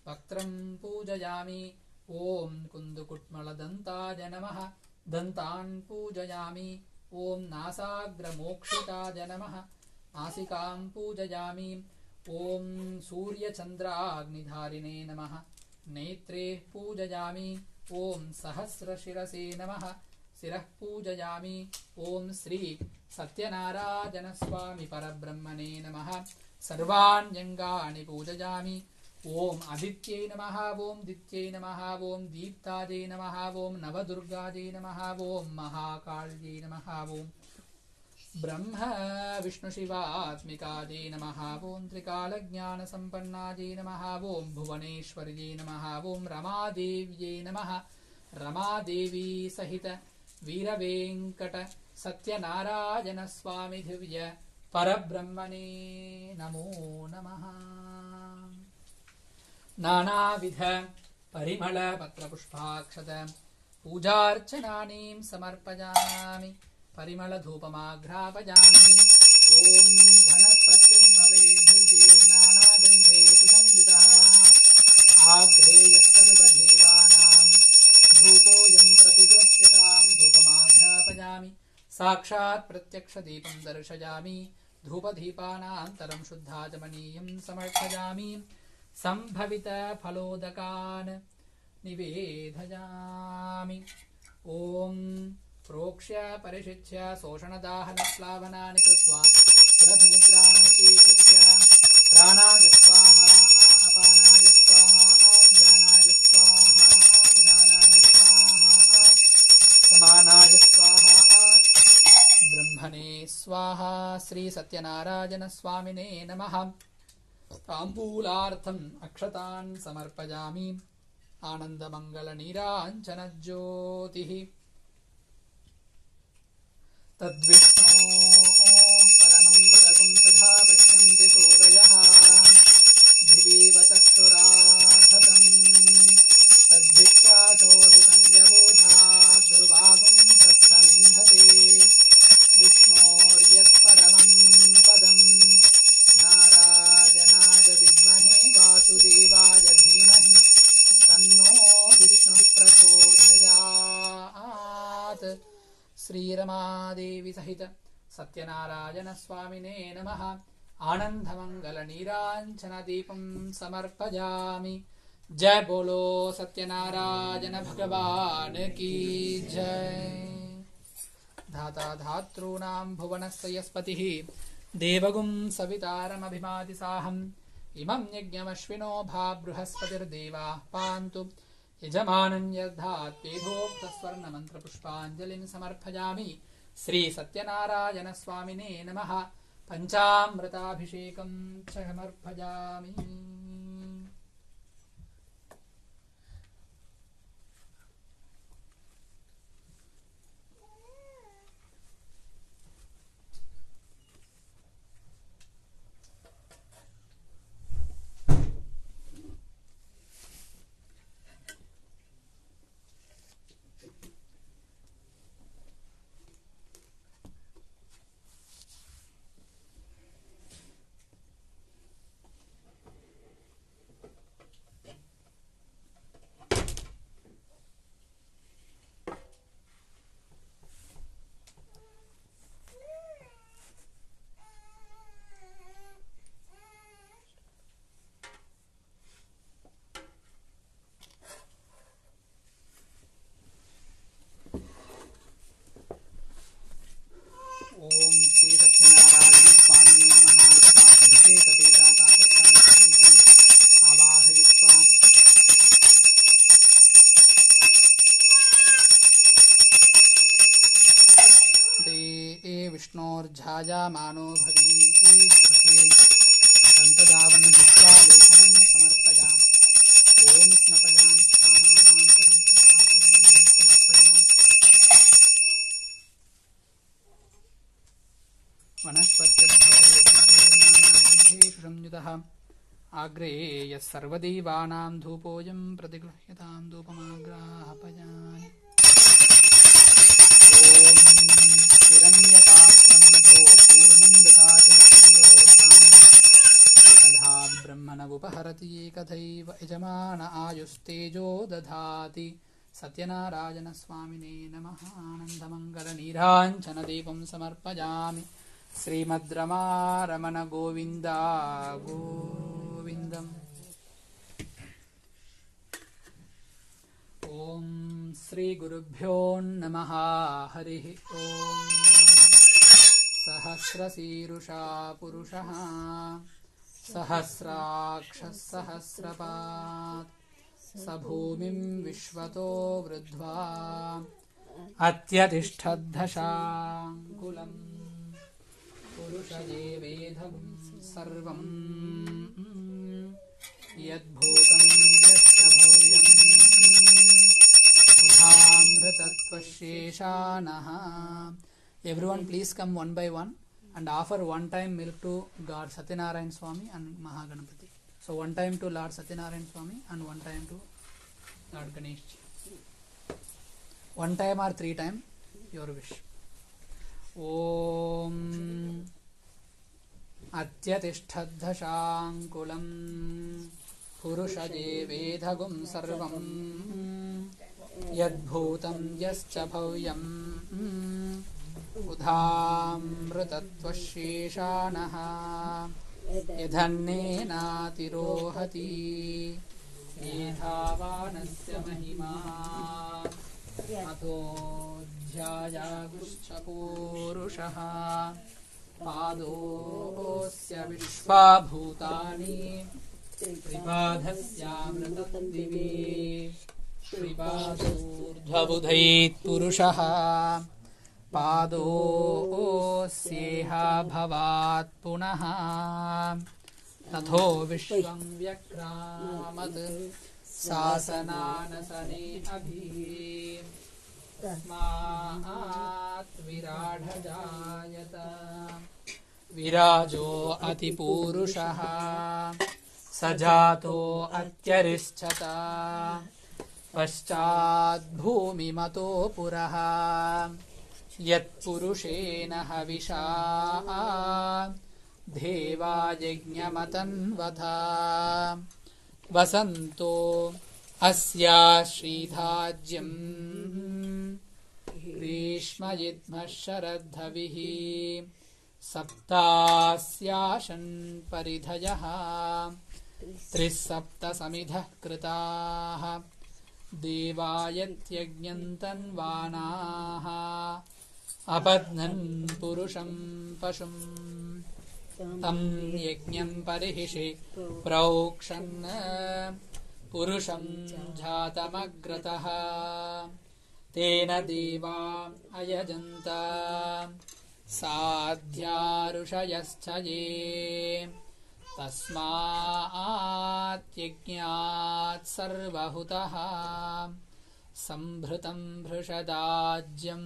Vaktram Pujayami. Om Kundukutmaladantaya Namaha. Dantan Pujayami. Om Nasagramokshitaja Namaha. Nasikam Pujayami. Om Surya Chandra Agnidharine Namaha. Netre Pujayami. Om Sahasra Shirase Namaha. Sirah Pujayami. Om Sri Satyanarayana Swami Parabrahmane Namaha. Sarvan Yangani Pujayami. ओम आदित्यै नमः ओम दित्यै नमः ओम दीप्तायै नमः ओम नवदुर्गायै नमः ओम महाकाल्यै नमः ओम ब्रह्म विष्णु शिवात्मिकायै नमः ओम त्रिकालज्ञानसम्पन्नायै नमः ओम भुवनेश्वर्यै नमः ओम रमादेव्यै नमः रमादेवी सहित वीरवेंकट सत्यनारायण स्वामी दिव्य परब्रह्मणे नमो नमः। नानाविध परिमल पत्रपुष्पाक्षत पूजार्चनानीं समर्पयामि परिमल धूपमाघ्रापयामि। ओम वनस्पत्युद्भवे दिव्यैर्नानागन्धे सुसंयुतः आघ्रेयस्सर्वदेवानां धूपोऽयं प्रतिगृह्यतां धूपमाघ्रापयामि। साक्षात् प्रत्यक्षदीपं दर्शयामि धूपदीपानान्तरं शुद्धाचमनीयं समर्पयामि। संभवित फलोदकान् निवेदयामि। ओम प्रोक्ष्य परिशिच्य शोषणदाहनप्लावनानि कृत्वा सुरभिमुद्राणमुखीकृत्य प्राणाय स्वाहा अपानाय स्वाहा ज्ञानाय स्वाहा उदानाय स्वाहा समानाय स्वाहा ब्रह्मणे स्वाहा। श्री सत्यनारायण स्वामिने नमः। ताम्बूलार्थम् अक्षतान् समर्पयामि। आनन्दमङ्गलनीराञ्जनज्योतिः तद्विष्णो परमं पदकं सदा पश्यन्ति सूरयः दिवीव चक्षुराधतम् तद्भिक्षाशोभितन्यबोधा दुर्वागुं तत्समिन्धते विष्णोर्यत्परमं पदम् नारायणाय विद्महे वासुदेवाय धीमहि तन्नो विष्णुः प्रचोदयात्। श्रीरमादेवी सहित सत्यनारायण स्वामिने नमः। आनन्दमङ्गलनीराञ्जनदीपं समर्पयामि। जय बोलो सत्यनारायण भगवान की जय। धाता धातॄणां भुवनस्य यस्पतिः देवगुं सवितारमभिमातिसाहम् इमं यज्ञमश्विनो भा बृहस्पतिर्देवाः पान्तु यजमानं यद्धात् वेदोक्तस्वर्णमन्त्रपुष्पाञ्जलिं समर्पयामि। श्री सत्यनारायण स्वामिने नमः। पञ्चामृताभिषेकं च समर्पयामि। ओम श्री सत्यनारायण स्वामी नमः। स्वाभिषेकपेटाकागच्छामि आवाहयित्वा ते विष्णोर्झायामानो भवीति सन्तदावन् दृष्ट्वा लेखनं समर्पयामि। ओम स्नपयामि स्नानानन्तरं समर्पयामि। वनस्पत्यद्भवेषु संयुतः आग्रे यस्सर्वदेवानां धूपोऽयं प्रतिगृह्यतां धूपमाग्रापयामि। ओम हिरण्यपात्रं मधो पूर्णं दधाति न पर्योषाम् एकधा ब्रह्मणवुपहरति एकथैव यजमान आयुस्तेजो दधाति। सत्यनारायण स्वामिने नमः। आनन्दमङ्गलनीराञ्जनदीपं समर्पयामि। श्रीमद्रमारमण गोविन्द गोविन्दम्। ओम श्री गुरुभ्यो नमः। हरिः ओम। सहस्रशीरुषा पुरुषः सहस्राक्षः सहस्रपात् स भूमिं विश्वतो वृद्ध्वा अत्यतिष्ठद्धशाङ्कुलम् पुरुषदेवेधं सर्वं यद्भूतं यश्च भव्यम् उधामृतत्वशेषानः. Everyone please come one by one and offer one time milk to God Sathyanarayana Swami and Mahaganapati. So one time to Lord Sathyanarayana Swami and one time to Lord Ganesh. One time or three times, your wish. Om Atyatishthadhashankulam Purushadevedhagum sarvam Yadbhutam yascha bhavyam Udhamritatvasheshanaha Yadhanenatirohati Medhavanasya mahima Ato Jyayagushapurushaha Padosya Vishvabhutani Tripadhasyamritatdivi Shrivasurdhavudhait Purushaha Padosyeha Bhavat Punaha Tatho Vishwam Vyakramat Sasananasane Abhi Tasmat Viradhajayata Virajo Atipurushaha Sajato Atyaristhata Paschad Bhumimato Puraha Yat Purushena Havisha Deva Yajñamatan Vadha Vasanto Asya Sridhajyam Grishma Yidma Sharadhavihi Saptasyashan Paridhayaha Trisapta Samidha Kritaha Devayatyajñantan Vanaha Apadnan Purusham Pashum Tam Yajñam Parihishi Praukshanna Purusham Jhatamagrataha Tena Deva Ayajanta Sadhyarushayaschaye Tasmaat Yajñat Sarvahutaha Sambhrutam Bhrishadajyam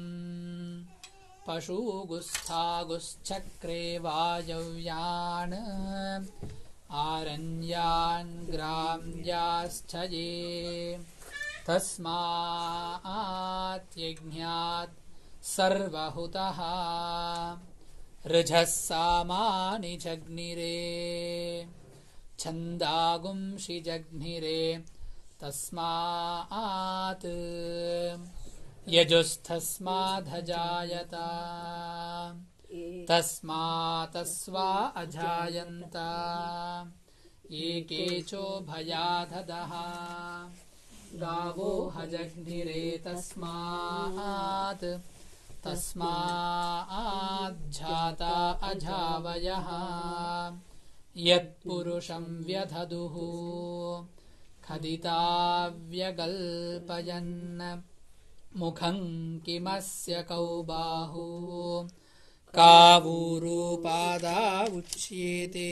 Pashu Gusthaguschakre Vajavyan Aranyan Gramyaschaye Tasmaat Yajñat Sarvahutaha Rajassamani Jagnire Chandagumshi Jagnire Tasmaat Yajusthasmadhajayata Tasmatasva ajayanta Ekecho bhayadhadaha Gavo hajagnire tasmaat Tasmaat jhata ajhavayaha Yat purusham vyadhaduhu Khadita vyagalpayan Mukham kimasya kaubahu Kavurupada uchyete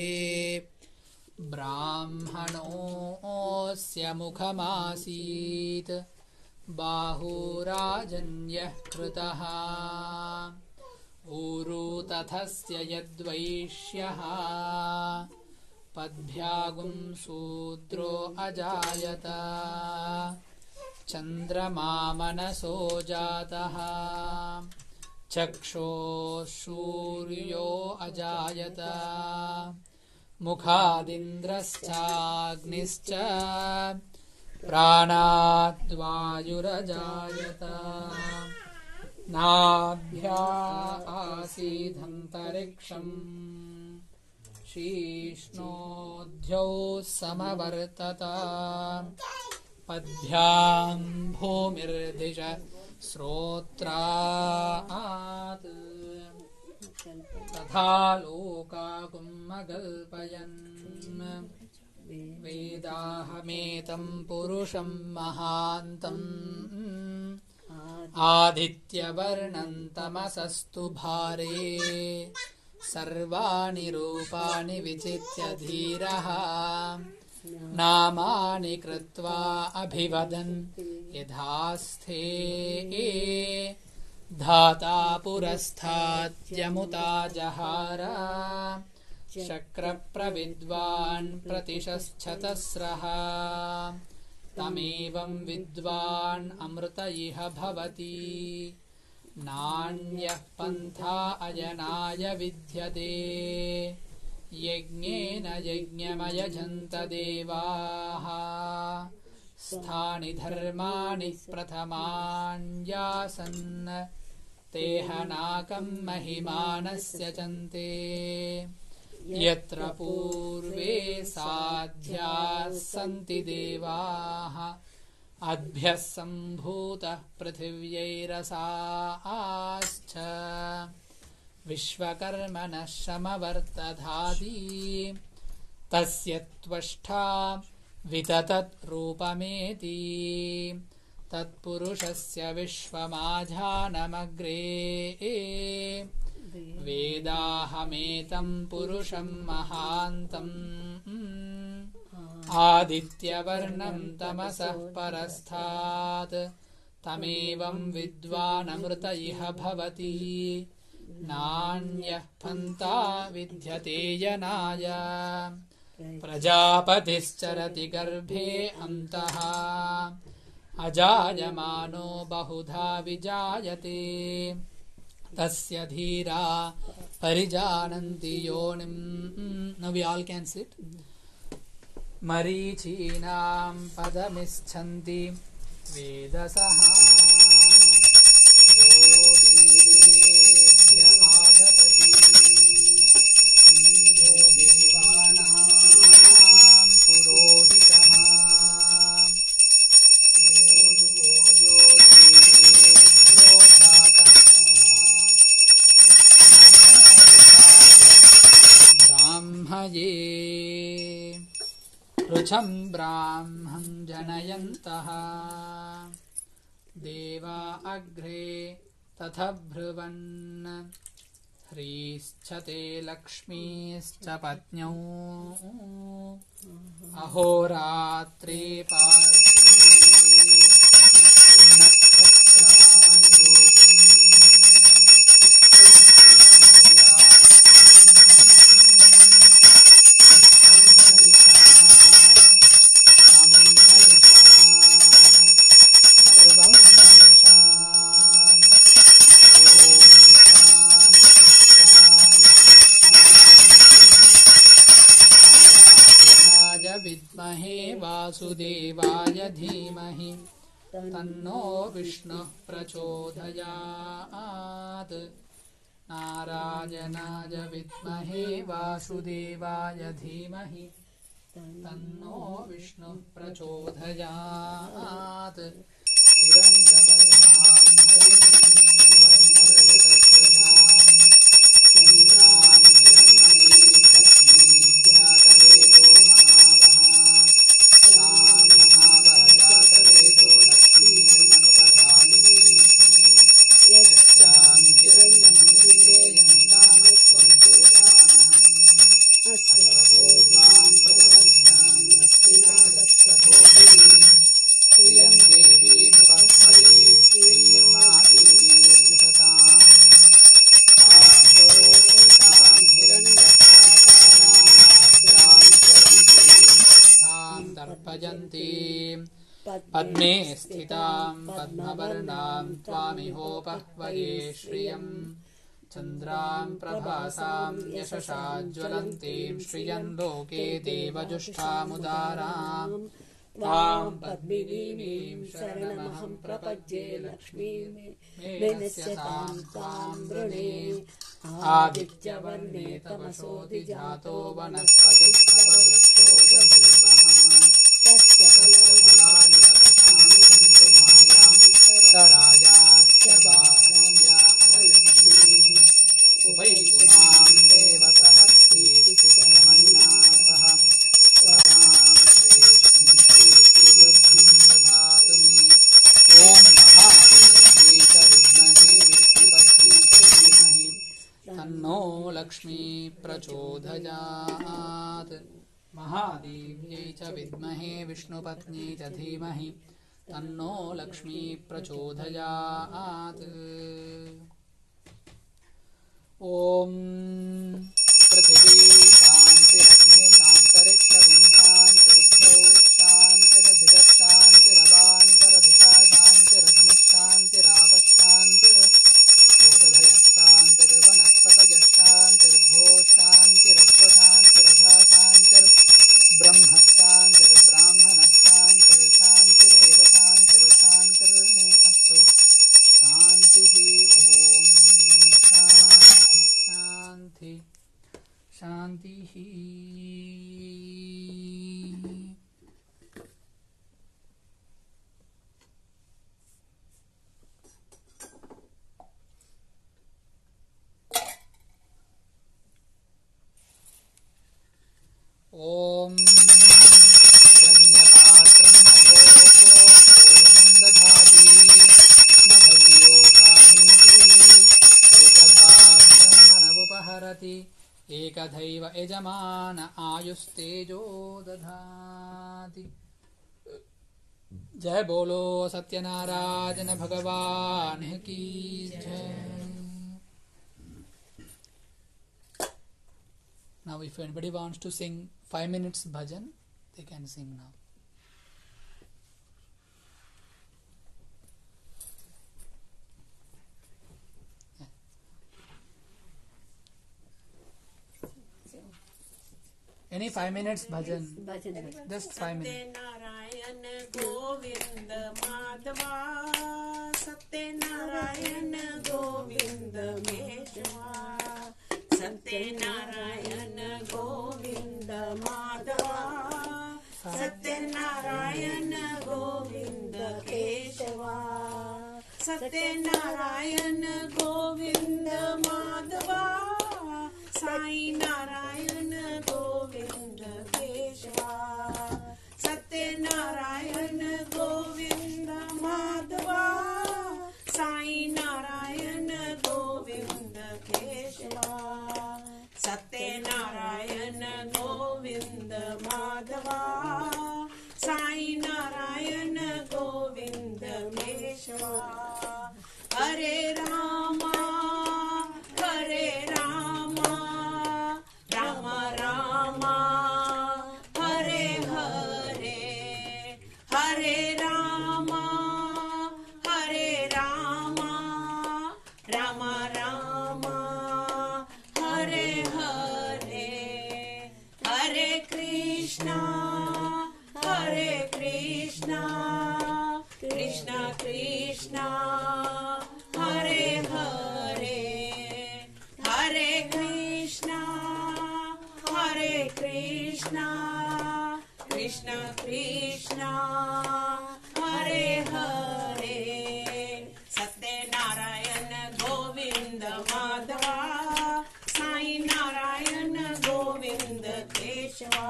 Brahmanosya mukhamasit Bahurajanyah kritaha Uru tathasya yadvaishyaha Padbhyagum sudro ajayata Chandrama manaso jataha Chaksho suryo ajayata Mukhadindraschagnischa Pranadvayurajayata Nabhya asidhantariksham Shishnodhyau samavartata Padbhyam bhumirdisha srotraat Tatha loka kummagalpayan वेदाहमेतं पुरुषं महान्तम् आदित्यवर्णं तमसस्तु भारे सर्वाणि रूपाणि विचित्य धीरः नामानि कृत्वा अभिवदन् यथास्थे धाता पुरस्ताद्यमुता जहार शक्रप्रविद्वान् प्रतिशश्चतस्रः तमेवं विद्वान् अमृत इह भवति नान्यः पन्था अयनाय विद्यते यज्ञेन यज्ञमयजन्त देवाः स्थानि धर्माणि प्रथमान्यासन् तेहनाकं महिमानस्य चन्ते यत्र पूर्वे साध्याः सन्ति देवाः अद्भ्यः सम्भूतः पृथिव्यैरसाश्च विश्वकर्मणः श्रमवर्तधादि तस्य त्वष्टा विततत् रूपमेति तत्पुरुषस्य विश्वमाधानमग्रे वेदाहमेतं पुरुषं महान्तम् आदित्यवर्णं तमसः परस्तात् तमेवं विद्वानमृत इह भवति नान्यः पन्था विद्यते यनाय प्रजापतिश्चरति गर्भे अन्तः अजायमानो बहुधा विजायते तस्य धीरा परिजानन्ति योनिम्. Now we all can sit. मरीचीनां पदमिच्छन्ति वेदसः यो देवेभ्य आधपति यो देवानां पुरोहितः पूर्वो यो देवेभ्यो जातः ब्राह्मये ऋचं ब्राह्मं जनयन्तः देवा अग्रे तथब्रुवन् ह्रीश्च ते लक्ष्मीश्च पत्न्यौ अहोरात्रे पार्श्वे नक्षत्राणि विद्महे वासुदेवाय धीमहि तन्नो विष्णुः प्रचोदयात् नारायणाय विद्महे वासुदेवाय धीमहि तन्नो विष्णुः प्रचोदयात् हिरण्यवर्णां चन्द्रां हिरण्मयीं लक्ष्मीं जातवेदो महावहजातवेदो लक्ष्मीर्मनुपधामिनी यस्यां हिरण्यं विद्येयं तामस्त्वं पुरुषानहम् अश्वपूर्वां प्रददध्यां हस्तिनादश्वभोगिनीं श्रियं देवीमुपह्वये श्रीर्मादेवीर्जुषताम् आशोषितां हिरण्यप्राकारां तर्पयन्तीं पद्मे स्थितां पद्मवर्णां त्वामिहोपह्वये श्रियम् चन्द्रां प्रभासां यशसा ज्वलन्तीं श्रियं लोके देवजुष्टामुदारां त्वां पद्मिनीं शरणमहं प्रपद्ये लक्ष्मीं मेनस्यतां त्वां वृणे आदित्यवर्णे तमसोऽधिजातो वनस्पतिस्तव वृक्षो जबिल्वः तस्य फलानि तपसानि सन्तु मायां तरायाश्च बाह्या अलक्ष्मीः उपैतु मां देवसः कीर्तिस्तमनिना सह लक्ष्मी प्रचोदयात् महादेव्यै च विद्महे विष्णुपत्न्यै च धीमहि तन्नो लक्ष्मी प्रचोदयात्। ॐ पृथिवी शान्तिरग्निशान्तरिक्षगुं शान्तिर्भ्यो शान्तिरधिगशान्तिरवान्तरधिषा शान्तिरग्निशान्तिरापशान्तिर्भूतधयः शान्तिर्वनस्पतयः शान्तिर्भो शान्तिरस्वशान्तिरधा शान्तिर्ब्रह्म शान्तिर्ब्राह्मणः शान्तिर्शान्तिरेव शान्तिर्मे अस्तु। शान्तिः। ॐ शान्तिः। ॐ हिरण्यपात्रं नभोको पूर्णं दधाति न भव्यो कामीति एकधा ब्रह्मणमुपहरति एकधैव यजमान आयुस्तेजो दधाति। जय बोलो सत्यनारायण भगवान की जय। Now if anybody wants to sing 5 minutes bhajan, they can sing now. Any 5 minutes bhajan, just 5 minutes. Sathyanarayana Govinda Madhava, Sathyanarayana Govinda Keshava, Sathyanarayana Govinda Madhava, Sathyanarayana Govinda Keshava, Sathyanarayana Govinda Madhava, Sai Narayana Govinda Keshava, Sathyanarayana Govinda Madhava, Sai Narayana Govinda Keshava, Sathyanarayana Govinda Madhava, Sai Narayana Govinda Keshava. Hare Rama, Hare Rama, Rama Rama, Hare Hare, Hare Rama, Hare Rama, Rama Rama, Hare Hare, Hare Krishna, Hare Krishna, Krishna Krishna, Hare Hare, Hare Krishna, Hare Krishna, Krishna Krishna, Hare Hare. Sathyanarayana Govinda Madhava, Sai Narayana Govinda Keshava,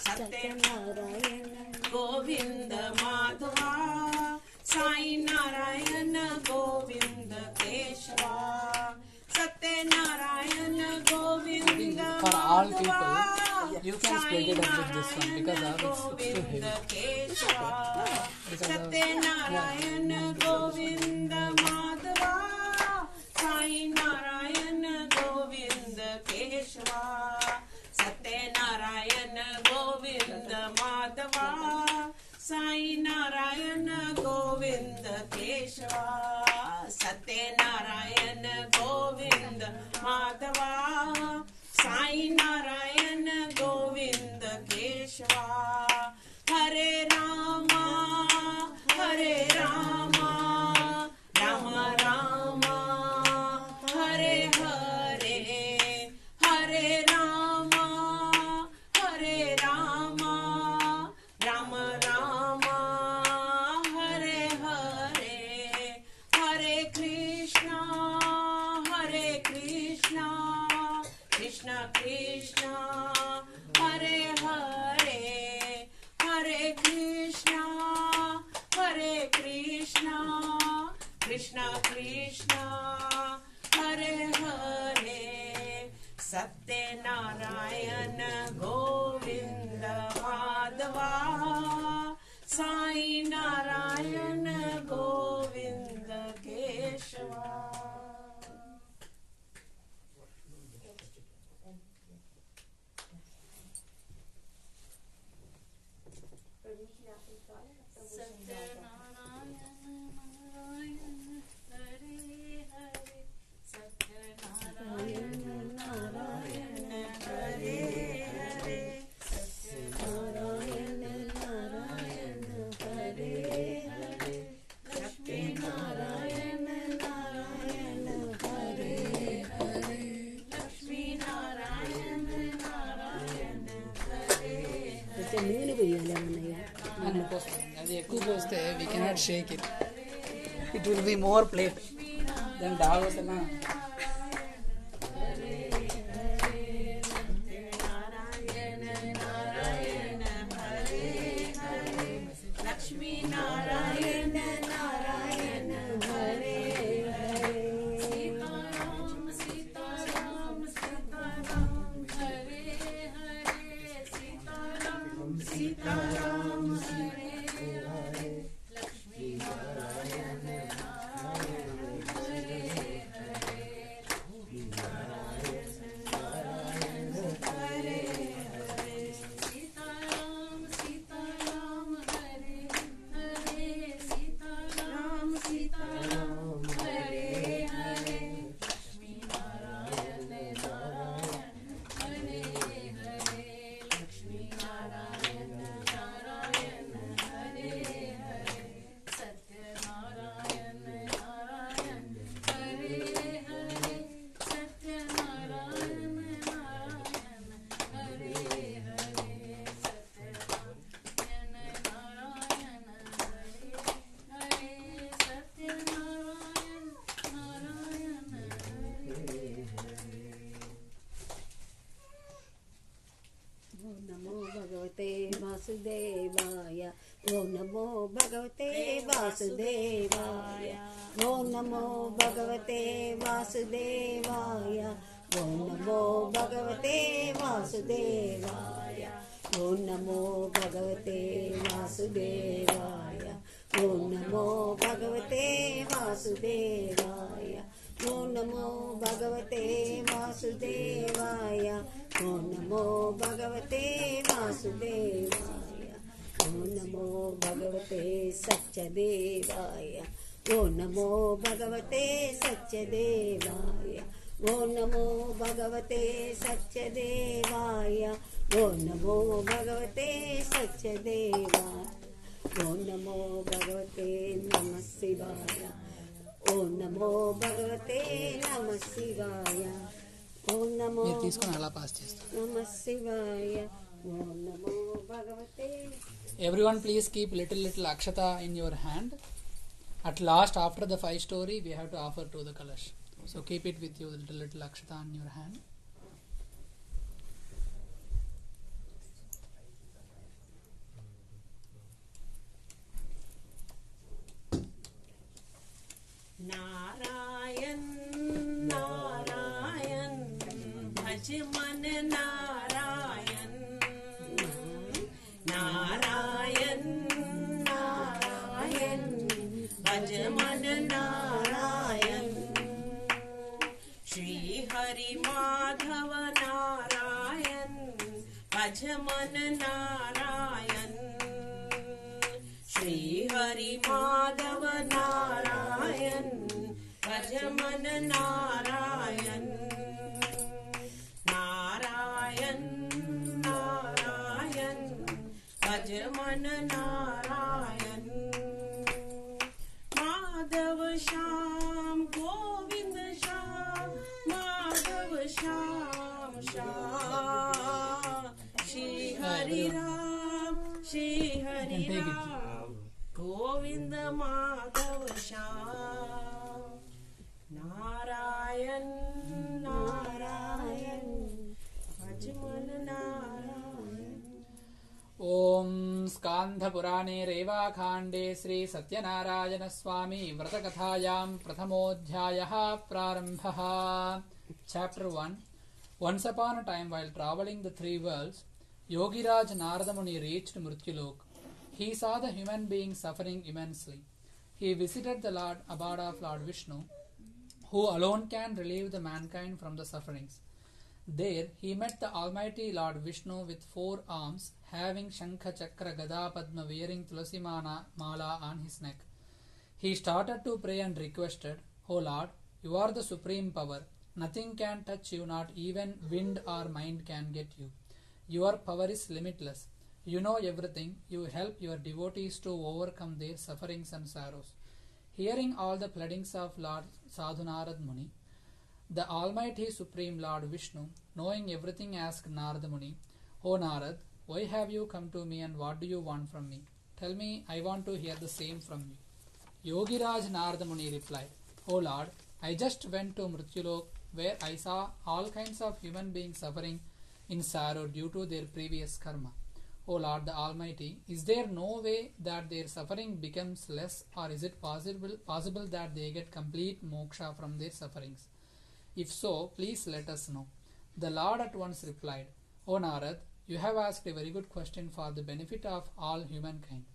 Sathyanarayana Govinda Madhava, Sai Narayana Govinda Keshava, Sathyanarayana Govinda For all people, Madhava, you can split it up with this one because it's too heavy. Sathyanarayana Govinda Madhava, Sai Narayana Govinda Keshava, Sathyanarayana Govinda Madhava, Sai Narayana Govinda Keshava, Sathyanarayana Govinda Madhava, Sai Narayana Govinda Keshava. Hare Rama, Hare Rama, Rama Rama, Hare Hare, Hare Rama, Hare Rama, Rama Rama, Hare Hare, Hare Krishna, Hare Krishna, Krishna Krishna, Hare Hare, Hare Krishna, Hare Krishna, Krishna Krishna, Hare Hare. Satyanarayan Govind Madhava Sai Narayana Govind Keshava. We cannot shake it. It will be more plate than Davosana. वासुदेवाय ओम नमो भगवते वासुदेवाय ओम नमो भगवते वासुदेवाय ओम नमो भगवते वासुदेवाय ओम नमो भगवते वासुदेवाय ओम नमो भगवते वासुदेवाय ओम नमो भगवते वासुदेवाय ओम नमो भगवते वासुदेवाय ओम नमो भगवते सत्यदेवाय ओम नमो भगवते सत्यदेवाय ओम नमो भगवते सत्यदेवाय ओम नमो भगवते सत्यदेवाय ओम नमो भगवते नमः शिवाय ओम नमो भगवते नमः शिवाय ओम नमो नमः शिवाय ओम नमो भगवते। Everyone please keep little akshata in your hand. At last, after the 5 story, we have to offer to the kalash. So keep it with you, little akshata in your hand. Narayana Narayana भज मन नारायण नारायण नारायण भज मन नारायण श्री हरि माधव नारायण भज मन नारायण श्री हरि माधव नारायण भज मन नारायण नारायण नारायण भज मन नारायण माधव श्याम गोविंद श्याम माधव श्याम श्याम श्री हरि राम श्री हरि राम गोविंद माधव श्याम नारायण नारायण भज मन नारायण। ओम स्कांध पुराणे रेवाखांडे श्री सत्यनारायण स्वामी व्रतकथायां प्रथमोऽध्यायः प्रारम्भः। Chapter 1. Once upon a time, while travelling the three worlds, Yogiraj Narada Muni reached Mrityulok. He saw the human beings suffering immensely. He visited the abode of Lord Vishnu, who alone can relieve the mankind from the sufferings. There he met the Almighty Lord Vishnu with 4 arms, having Shankha, Chakra, Gada, Padma, wearing Tulasi Mala on his neck. He started to pray and requested, "O Lord, you are the supreme power. Nothing can touch you, not even wind or mind can get you. Your power is limitless. You know everything. You help your devotees to overcome their sufferings and sorrows." Hearing all the pleadings of Lord Sadhunarad Muni, the Almighty Supreme Lord Vishnu, knowing everything, asked Narada Muni, "O Narad, why have you come to me and what do you want from me? Tell me, I want to hear the same from you." Yogiraj Narada Muni replied, "O Lord, I just went to Mrityulok, where I saw all kinds of human beings suffering in sorrow due to their previous karma. O Lord the Almighty, is there no way that their suffering becomes less, or is it possible that they get complete moksha from their sufferings? If so, please let us know." The Lord at once replied, "O Narad, you have asked a very good question for the benefit of all humankind.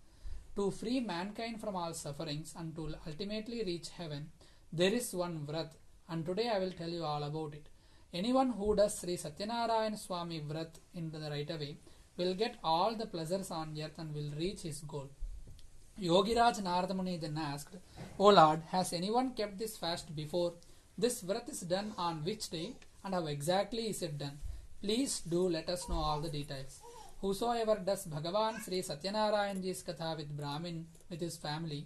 To free mankind from all sufferings and to ultimately reach heaven, there is one vrat, and today I will tell you all about it. Anyone who does Sri Sathyanarayana Swami vrat in the right way will get all the pleasures on earth and will reach his goal." Yogiraj Narada Muni then asked, "O Lord, has anyone kept this fast before? This vrat is done on which day, and how exactly is it done? Please do let us know all the details. Whosoever does Bhagavan Sri Satyanarayanji's Katha with Brahmin, with his family,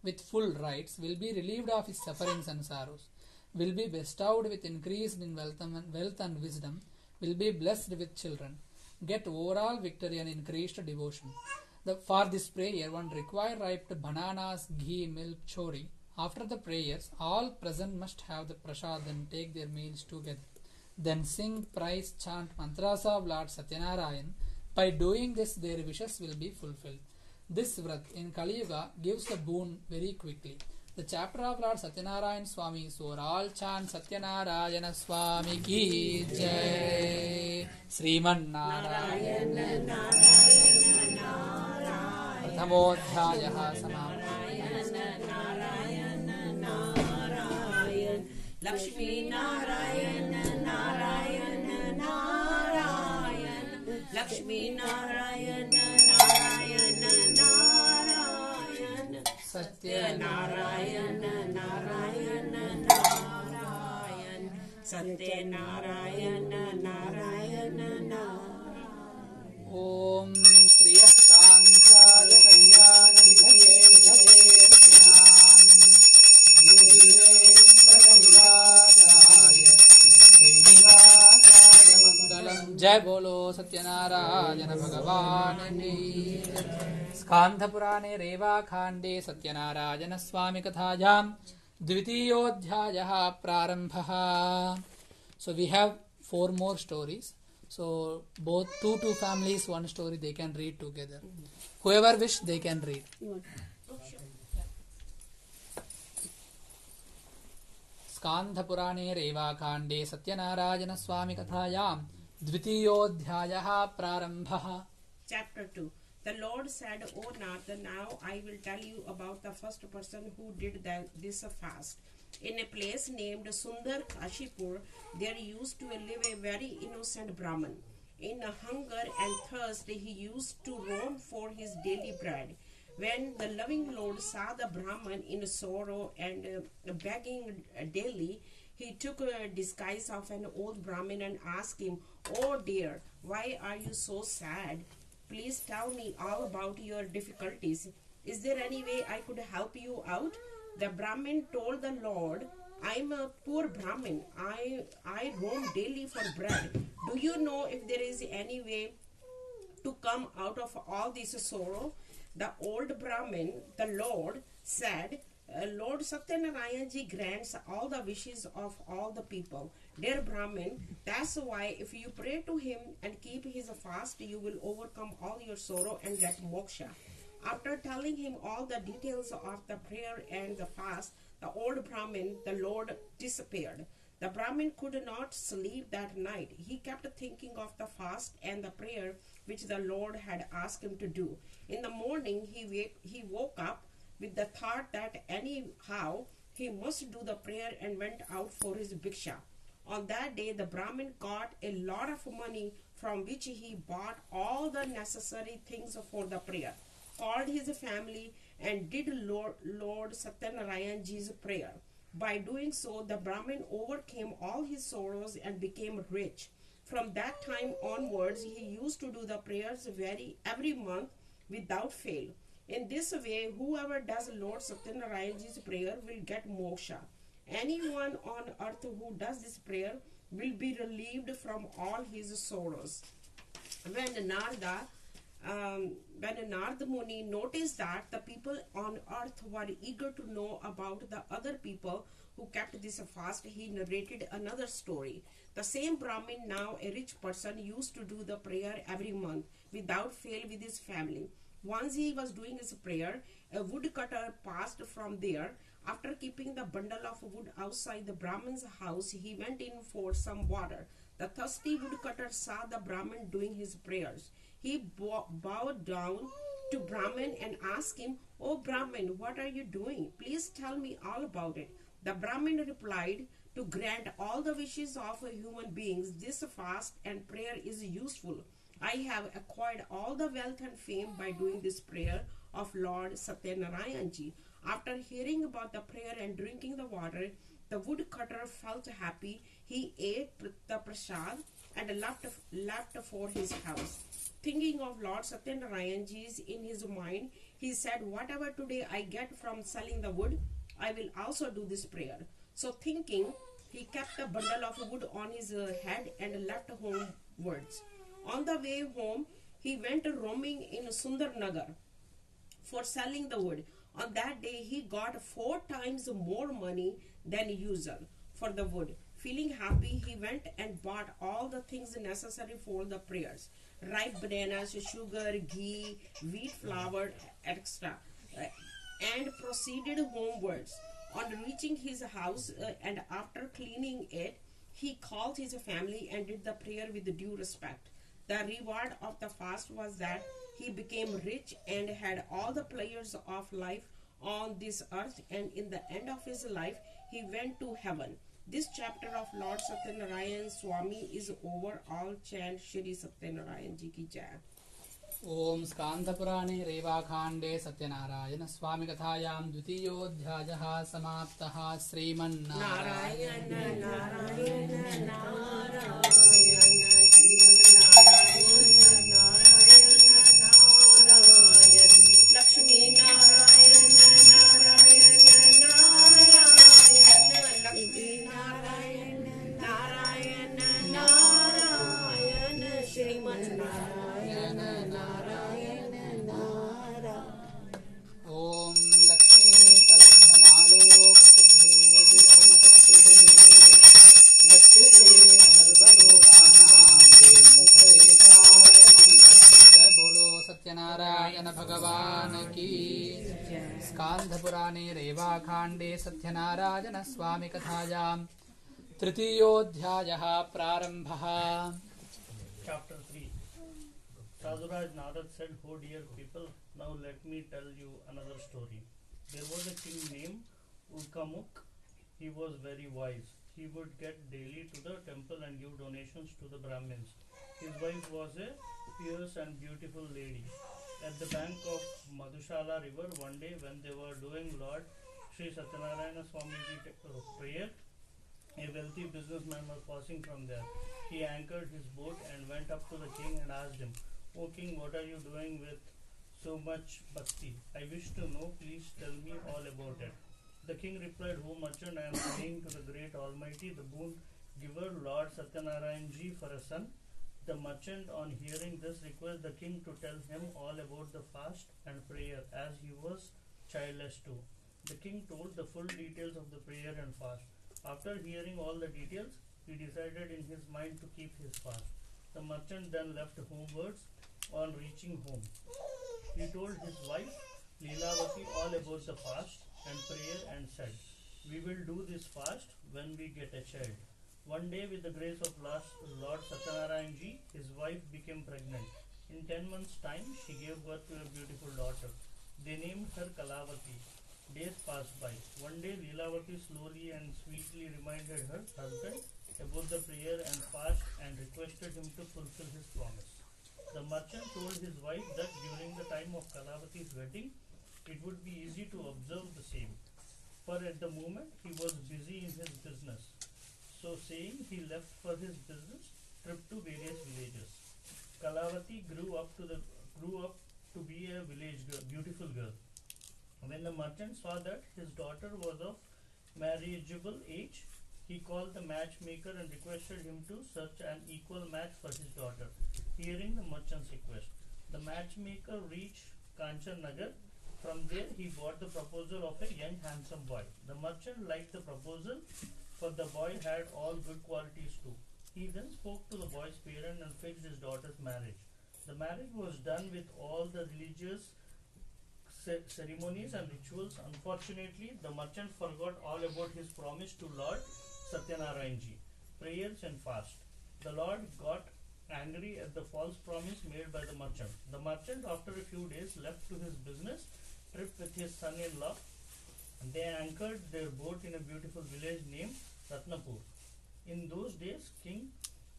with full rights, will be relieved of his sufferings and sorrows, will be bestowed with increase in wealth and wisdom, will be blessed with children, get overall victory and increased devotion. For this prayer, one require ripe bananas, ghee, milk, chori. After the prayers, all present must have the prasad and take their meals together. Then sing, praise, chant mantras of Lord Satyanarayan. By doing this, their wishes will be fulfilled. This vrat in Kali Yuga gives the boon very quickly. The chapter of Lord Satyanarayan Swami is over. All chant Satyanarayana Swami ki jai. Sriman Narayana Narayana Narayana Prathamodhyayah Samapayana Narayana Narayana Lakshmi Narayana Narayana Narayana Lakshmi Narayana Narayana Narayana Satyanarayana Narayana Narayana Satyanarayana Narayana Narayana. Om Sriyah Kanchaya Kalyana Nidhaye Nidhaye Srinivasaya Mangalam. Jai Bolo Satyanarayana Bhagavan ki. Skandha Purane Reva Khande Satyanarayana Swami Kathayam Dvitiyodhyayah Prarambhaha. So we have 4 more stories. So both two families, one story they can read together. Whoever wish they can read. Skandha Purane Reva Khande Satyanarayana Swami Kathayam Dvitiyodhyayah Prarambhaha. Chapter 2. The Lord said, "O Narada, now I will tell you about the first person who did this fast. In a place named Sundar Kashipur, there used to live a very innocent Brahman. In hunger and thirst, he used to roam for his daily bread. When the loving Lord saw the Brahman in sorrow and begging daily, he took a disguise of an old Brahmin and asked him, 'Oh dear, why are you so sad? Please tell me all about your difficulties. Is there any way I could help you out?' The Brahmin told the Lord, 'I am a poor Brahmin. I roam daily for bread. Do you know if there is any way to come out of all this sorrow?' The old Brahmin, the Lord, said, 'Lord Satyanarayan grants all the wishes of all the people. Dear Brahmin, that's why if you pray to him and keep his fast, you will overcome all your sorrow and get moksha.' After telling him all the details of the prayer and the fast, the old Brahmin, the Lord, disappeared. The Brahmin could not sleep that night. He kept thinking of the fast and the prayer which the Lord had asked him to do. In the morning, he woke up with the thought that anyhow he must do the prayer and went out for his bhiksha. On that day, the Brahmin got a lot of money from which he bought all the necessary things for the prayer, called his family, and did Lord Sathyanarayana's prayer. By doing so, the Brahmin overcame all his sorrows and became rich. From that time onwards, he used to do the prayers every month without fail. In this way, whoever does Lord Sathyanarayana's prayer will get moksha. Anyone on earth who does this prayer will be relieved from all his sorrows. When Narada Muni noticed that the people on earth were eager to know about the other people who kept this fast, he narrated another story. The same Brahmin, now a rich person, used to do the prayer every month without fail with his family. Once he was doing his prayer, a woodcutter passed from there. After keeping the bundle of wood outside the Brahmin's house, he went in for some water. The thirsty woodcutter saw the Brahmin doing his prayers. He bowed down to Brahmin and asked him, "Oh Brahmin, what are you doing? Please tell me all about it." The Brahmin replied, "To grant all the wishes of human beings, this fast and prayer is useful. I have acquired all the wealth and fame by doing this prayer of Lord Sathyanarayana." After hearing about the prayer and drinking the water, the woodcutter felt happy. He ate the prasad and left for his house. Thinking of Lord Sathyanarayana in his mind, he said, "Whatever today I get from selling the wood, I will also do this prayer." So thinking, he kept a bundle of wood on his head and left homewards. On the way home, he went roaming in Sundarnagar for selling the wood. On that day, he got 4 times more money than usual for the wood. Feeling happy, he went and bought all the things necessary for the prayers: ripe bananas, sugar, ghee, wheat flour, etc., and proceeded homewards. On reaching his house and after cleaning it, he called his family and did the prayer with due respect. The reward of the fast was that he became rich and had all the pleasures of life on this earth, and in the end of his life, he went to heaven. This chapter of Lord Satyanarayana Swami is over. All chant Shri Satyanarayana Ji ki Jai. ओम स्कांदपुराणे रेवाखांडे सत्यनारायण स्वामी कथायां द्वितीयोऽध्यायः समाप्तः। श्रीमन्नारायण नारायण नारायण नारायण लक्ष्मी नारायण नारायण नारायण लक्ष्मी नारायण नारायण नारायण श्रीमन्नारायण नारायण नारायण। ओम लक्ष्मी सर्वधर्मालोकभ्रूविक्रमतत्सुरे सर्वलोकानां वेङ्कटेशाय मङ्गलम्। जय बोलो सत्यनारायण भगवान की। स्कांदपुराणे रेवाखांडे सत्यनारायण स्वामी कथायां तृतीयोऽध्यायः प्रारम्भः। Chapter 3. Sadhuraj Narad said, "Oh dear people, now let me tell you another story. There was a king named Urkamukh. He was very wise. He would get daily to the temple and give donations to the Brahmins. His wife was a fierce and beautiful lady. At the bank of Madhushala river one day when they were doing Lord Sri Satyanarayana Swamiji prayer, a wealthy businessman was passing from there. He anchored his boat and went up to the king and asked him, "O king, what are you doing with so much bhakti? I wish to know, please tell me all about it." The king replied, "O merchant, I am praying to the great Almighty, the boon giver, Lord Satyanarayan Ji, for a son." The merchant, on hearing this, requested the king to tell him all about the fast and prayer, as he was childless too. The king told the full details of the prayer and fast. After hearing all the details, he decided in his mind to keep his fast. The merchant then left homewards. On reaching home, he told his wife Leelavati all about the fast and prayer and said, "We will do this fast when we get a child." One day, with the grace of Lord Sathyanarayana ji, his wife became pregnant. In 10 months' time, she gave birth to a beautiful daughter. They named her Kalavati. Days passed by. One day, Leelavati slowly and sweetly reminded her husband about the prayer and fast and requested him to fulfill his promise. The merchant told his wife that during the time of Kalavati's wedding, it would be easy to observe the same, for at the moment he was busy in his business. So saying, he left for his business trip to various villages. Kalavati grew up to be a beautiful girl. When the merchant saw that his daughter was of marriageable age, he called the matchmaker and requested him to search an equal match for his daughter. Hearing the merchant's request, the matchmaker reached Kanchannagar. From there, he bought the proposal of a young handsome boy. The merchant liked the proposal, for the boy had all good qualities too. He then spoke to the boy's parents and fixed his daughter's marriage. The marriage was done with all the religious ceremonies and rituals. Unfortunately, the merchant forgot all about his promise to Lord Sathyanarayana ji, prayers and fast. The Lord got angry at the false promise made by the merchant. The merchant, after a few days, left to his business trip with his son-in-law. They anchored their boat in a beautiful village named Ratnapur. In those days, King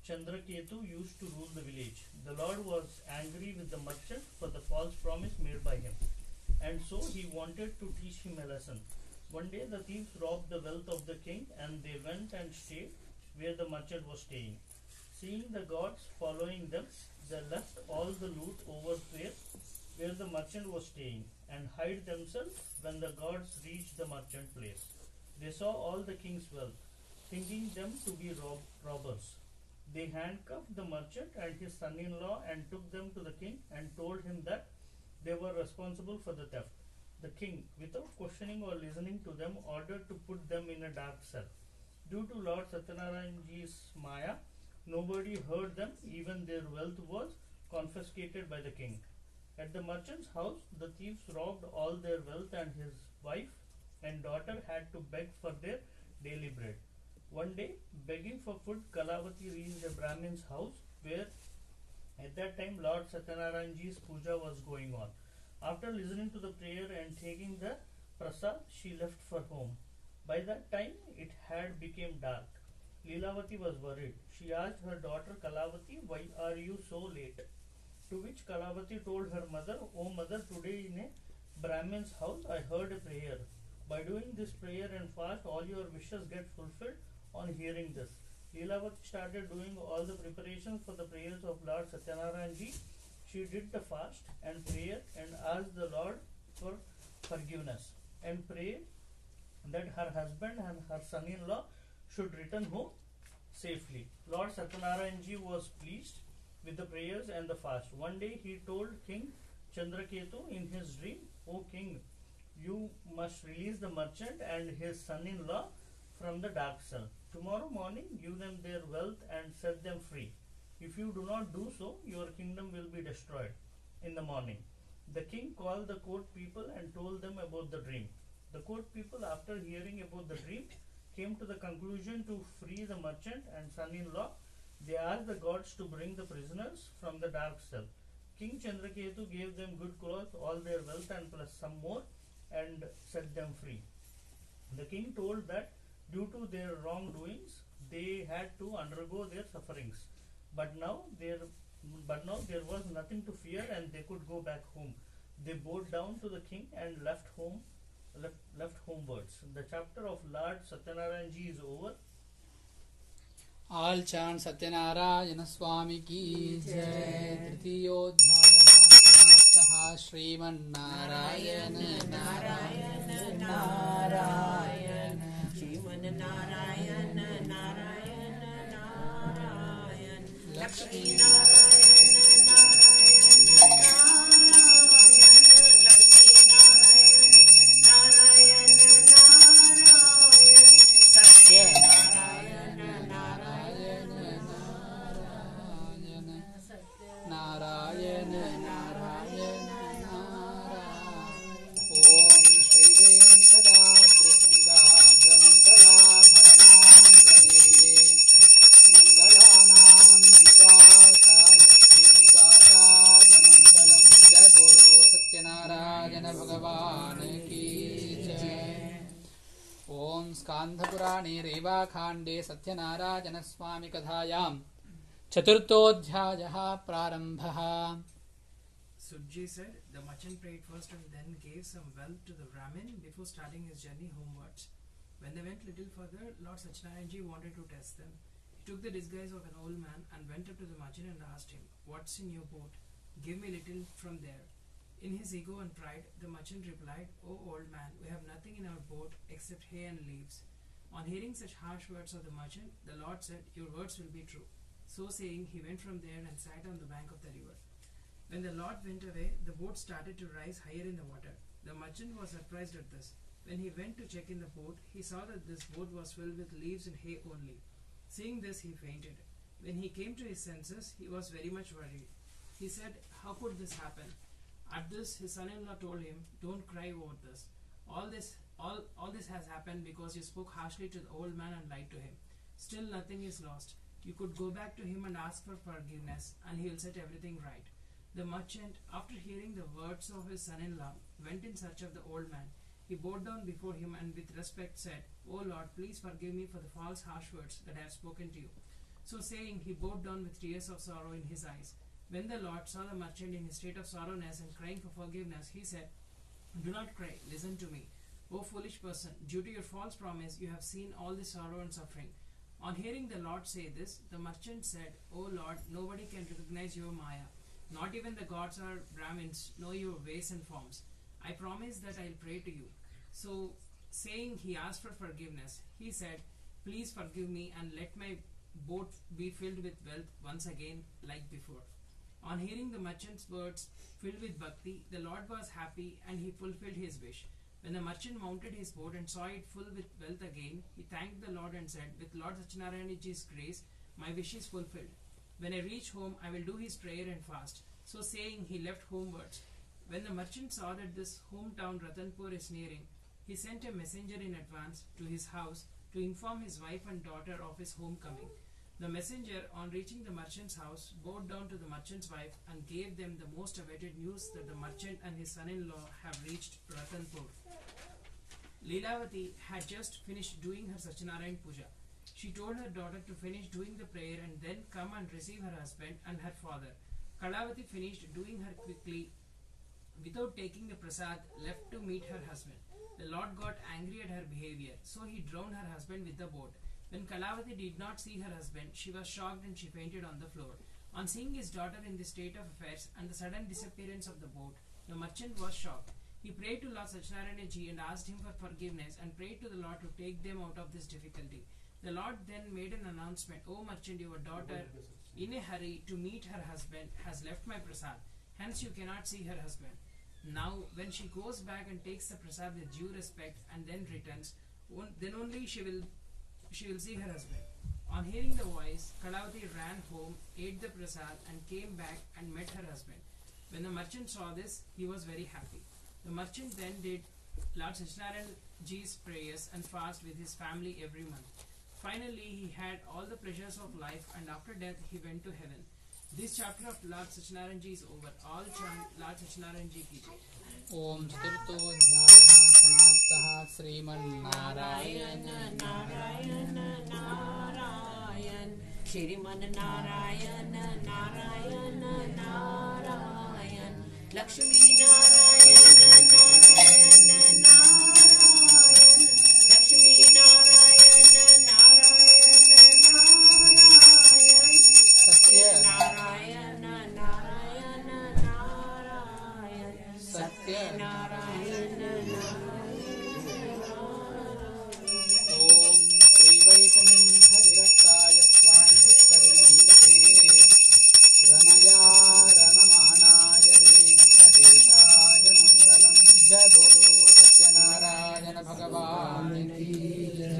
Chandraketu used to rule the village. The Lord was angry with the merchant for the false promise made by him, and so he wanted to teach him a lesson. One day the thieves robbed the wealth of the king, and they went and stayed where the merchant was staying. Seeing the gods following them, they left all the loot over where the merchant was staying and hid themselves when the gods reached the merchant place. They saw all the king's wealth, thinking them to be robbers. They handcuffed the merchant and his son-in-law and took them to the king and told him that they were responsible for the theft. The king, without questioning or listening to them, ordered to put them in a dark cell. Due to Lord Sathyanarayana ji's Maya, nobody heard them, even their wealth was confiscated by the king. At the merchant's house, the thieves robbed all their wealth, and his wife and daughter had to beg for their daily bread. One day, begging for food, Kalavati reached a Brahmin's house where at that time Lord Sathyanarayana ji's Puja was going on. After listening to the prayer and taking the prasad, she left for home. By that time, it had become dark. Leelavati was worried. She asked her daughter Kalavati, "Why are you so late?" To which Kalavati told her mother, "Oh mother, today in a Brahmin's house I heard a prayer. By doing this prayer and fast, all your wishes get fulfilled." On hearing this, Leelavati started doing all the preparations for the prayers of Lord Sathyanarayana ji. She did the fast and prayer and asked the Lord for forgiveness and prayed that her husband and her son-in-law should return home safely. Lord Sathyanarayana ji was pleased with the prayers and the fast. One day he told King Chandraketu in his dream, "O king, you must release the merchant and his son-in-law from the dark cell. Tomorrow morning give them their wealth and set them free. If you do not do so, your kingdom will be destroyed." In the morning, the king called the court people and told them about the dream. The court people, after hearing about the dream, came to the conclusion to free the merchant and son-in-law. They asked the gods to bring the prisoners from the dark cell. King Chandraketu gave them good clothes, all their wealth and plus some more, and set them free. The king told that due to their wrongdoings, they had to undergo their sufferings. But now there was nothing to fear, and they could go back home. They bowed down to the king and left homewards. The chapter of Lord Sathyanarayana ji is over. All chant Satyanarayana Swami ki jai. Tritiyodyayah samaptah. Srimannarayana Narayana Narayana Srimanarayana Narayana Narayana Lakshmi Narayana Narayana Narayana Lakshmi Narayana Narayana Narayana Sathyanarayana Narayana Narayana Narayana Om Sri Venkateswara Temple स्कान्धपुराणे रेवाखाण्डे सत्यनारायणस्वामिकथायां चतुर्थोऽध्यायः प्रारम्भः. Sudji said, the merchant prayed first and then gave some wealth to the Brahmin before starting his journey homewards. When they went little further, Lord Sathyanarayana wanted to test them. He took the disguise of an old man and went up to the merchant and asked him, "What's in your boat? Give me little from there." In his ego and pride, the merchant replied, "O old man, we have nothing in our boat except hay and leaves." On hearing such harsh words of the merchant, the Lord said, "Your words will be true." So saying, he went from there and sat on the bank of the river. When the Lord went away, the boat started to rise higher in the water. The merchant was surprised at this. When he went to check in the boat, he saw that this boat was filled with leaves and hay only. Seeing this, he fainted. When he came to his senses, he was very much worried. He said, "How could this happen?" At this, his son-in-law told him, "Don't cry over this. All this has happened because you spoke harshly to the old man and lied to him. Still, nothing is lost. You could go back to him and ask for forgiveness, and he will set everything right." The merchant, after hearing the words of his son-in-law, went in search of the old man. He bowed down before him and with respect said, "O Lord, please forgive me for the false harsh words that I have spoken to you." So saying, he bowed down with tears of sorrow in his eyes. When the Lord saw the merchant in his state of sorrowness and crying for forgiveness, he said, "Do not cry, listen to me. O foolish person, due to your false promise, you have seen all this sorrow and suffering." On hearing the Lord say this, the merchant said, "O Lord, nobody can recognize your Maya. Not even the gods or Brahmins know your ways and forms. I promise that I will pray to you." So saying, he asked for forgiveness. He said, "Please forgive me and let my boat be filled with wealth once again like before." On hearing the merchant's words filled with bhakti, the Lord was happy and he fulfilled his wish. When the merchant mounted his boat and saw it full with wealth again, he thanked the Lord and said, "With Lord Sathyanarayana's grace, my wish is fulfilled. When I reach home, I will do his prayer and fast." So saying, he left homewards. When the merchant saw that this hometown Ratanpur is nearing, he sent a messenger in advance to his house to inform his wife and daughter of his homecoming. The messenger, on reaching the merchant's house, bowed down to the merchant's wife and gave them the most awaited news that the merchant and his son-in-law have reached Ratanpur. Leelavati had just finished doing her Sathyanarayana Puja. She told her daughter to finish doing the prayer and then come and receive her husband and her father. Kalavati finished doing her quickly without taking the prasad, left to meet her husband. The Lord got angry at her behavior, so he drowned her husband with the boat. When Kalavati did not see her husband, she was shocked and she fainted on the floor. On seeing his daughter in this state of affairs and the sudden disappearance of the boat, the merchant was shocked. He prayed to Lord Sathyanarayana and asked him for forgiveness and prayed to the Lord to take them out of this difficulty. The Lord then made an announcement, "O merchant, your daughter, in a hurry to meet her husband, has left my prasad. Hence you cannot see her husband. Now, when she goes back and takes the prasad with due respect and then returns, then only she will see her husband." On hearing the voice, Kalavati ran home, ate the prasad and came back and met her husband. When the merchant saw this, he was very happy. The merchant then did Lord Sathyanarayana's prayers and fast with his family every month. Finally, he had all the pleasures of life and after death he went to heaven. This chapter of Lord Sathyanarayana is over. All chant Lord Sathyanarayana ki jai. ओम चतुर्थोऽध्यायः समाप्तः. श्रीमन्नारायण नारायण नारायण श्रीमन नारायण नारायण नारायण लक्ष्मी नारायण नारायण नारायण लक्ष्मी नारायण नारायण नारायण नारायण नारायण नारायण सत्यनारायण. नारायण. ओम श्री वैकुंठ विरक्ताय स्वामी पुष्करीपते रमया रममाणाय वेंकटेशाय मंगलम. जय बोलो सत्यनारायण भगवान की जय.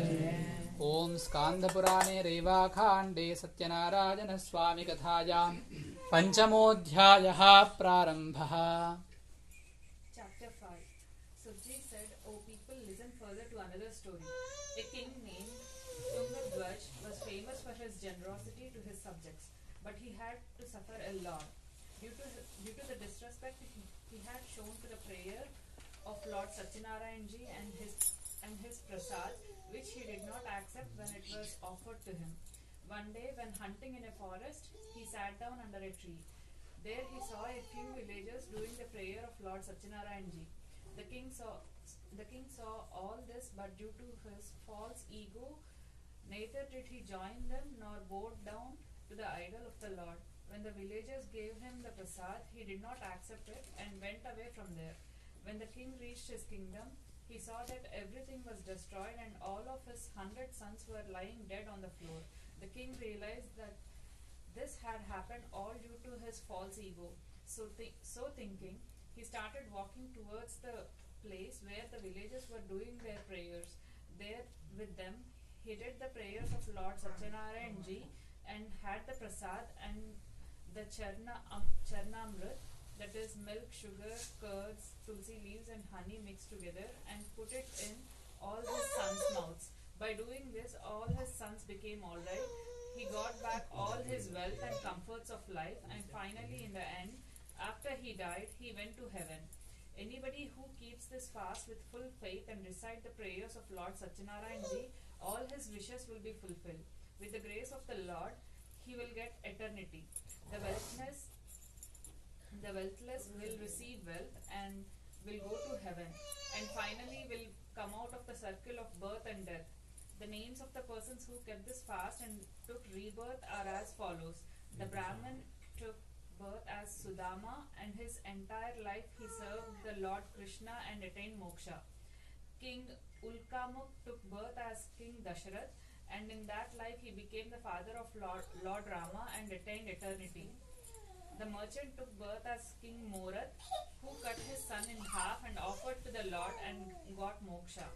ओम स्कांदपुराणे रेवाखांडे सत्यनारायण स्वामी कथायां पंचमोऽध्यायः प्रारम्भः. Chapter 5. Sudji said, "O people, listen further to another story. A king named Tungabhaj was famous for his generosity to his subjects, but he had to suffer a lot due to the disrespect he had shown to the prayer of Lord Sathyanarayana and his prasad, which accept when it was offered to him. One day, when hunting in a forest, he sat down under a tree. There he saw a few villagers doing the prayer of Lord Sathyanarayana. The king saw all this, but due to his false ego, neither did he join them nor bowed down to the idol of the Lord. When the villagers gave him the prasad, he did not accept it and went away from there. When the king reached his kingdom, he saw that everything was destroyed and all of his 100 sons were lying dead on the floor. The king realized that this had happened all due to his false ego. So thinking, he started walking towards the place where the villagers were doing their prayers. There with them, he did the prayers of Lord Sathyanarayana and had the prasad and the charnamrit, that is milk, sugar, curds, tulsi leaves and honey mixed together, and put it in all his sons' mouths. By doing this, all his sons became alright. He got back all his wealth and comforts of life, and finally, in the end, after he died, he went to heaven. Anybody who keeps this fast with full faith and recite the prayers of Lord Sathyanarayana, all his wishes will be fulfilled. With the grace of the Lord, he will get eternity. The wealthless will receive wealth and will go to heaven, and finally will come out of the circle of birth and death. The names of the persons who kept this fast and took rebirth are as follows. The Brahmin took birth as Sudama, and his entire life he served the Lord Krishna and attained moksha. King Ulkamuk took birth as King Dasharath, and in that life he became the father of Lord Rama and attained eternity. The merchant took birth as King Morath, who cut his son in half and offered to the Lord and got moksha.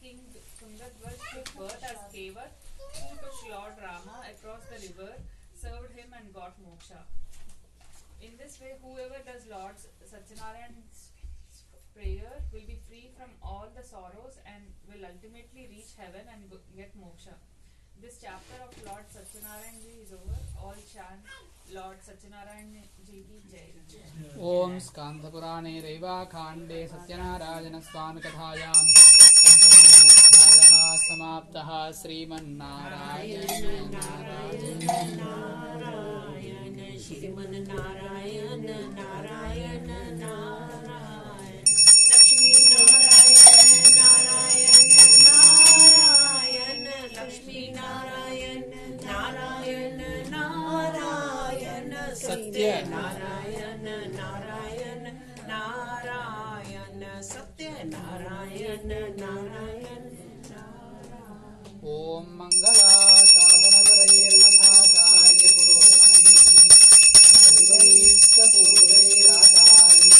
King Tungabhadra took birth as Kevat, who took Lord Rama across the river, served him and got moksha. In this way, whoever does Lord Sathyanarayana's prayer will be free from all the sorrows and will ultimately reach heaven and get moksha. This chapter of Lord Sathyanarayana Ji is over. All chant Lord Sathyanarayana Ji ki Jai. Om Skandha Purane Reva Khande Satyanarayana Swami Kathayam Panchamaha Samaptaha Sriman Narayana Narayana Narayana Shriman Narayana Narayana Narayana Lakshmi Narayana Narayana Narayana Lakshmi Narayana Narayana Narayana Satyanarayana Narayana Narayana Satyanarayana Narayana Om Mangala Sadhana Parayirmadhakarya Purogamani Sarvaista Purvairatayi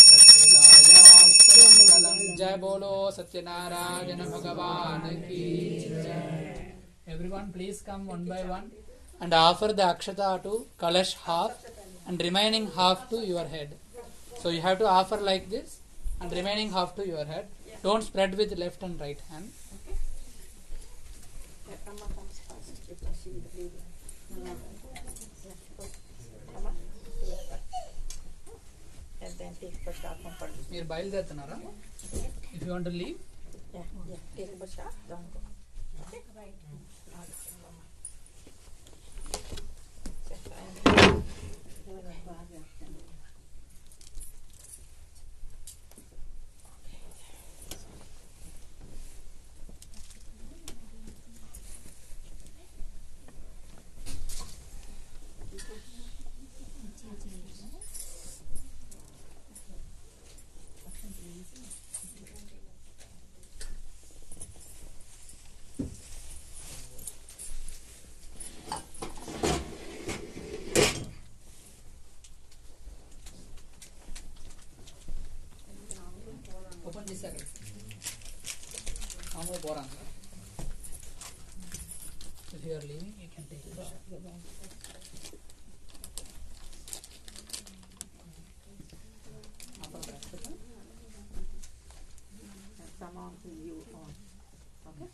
Satsridayasta Mangalam Jai Bolo Satyanarayana Bhagavan Ki Jai. Everyone please come one by one and offer the akshata to Kalash half and remaining half to your head. So you have to offer like this and remaining half to your head. Don't spread with left and right hand. మీరు బయలుదేరుతున్నారా? If you want to leave, take a shot, don't go. Okay? open this side. அவங்க போறாங்க. If you are leaving, you can take it. Someone to you on. Okay?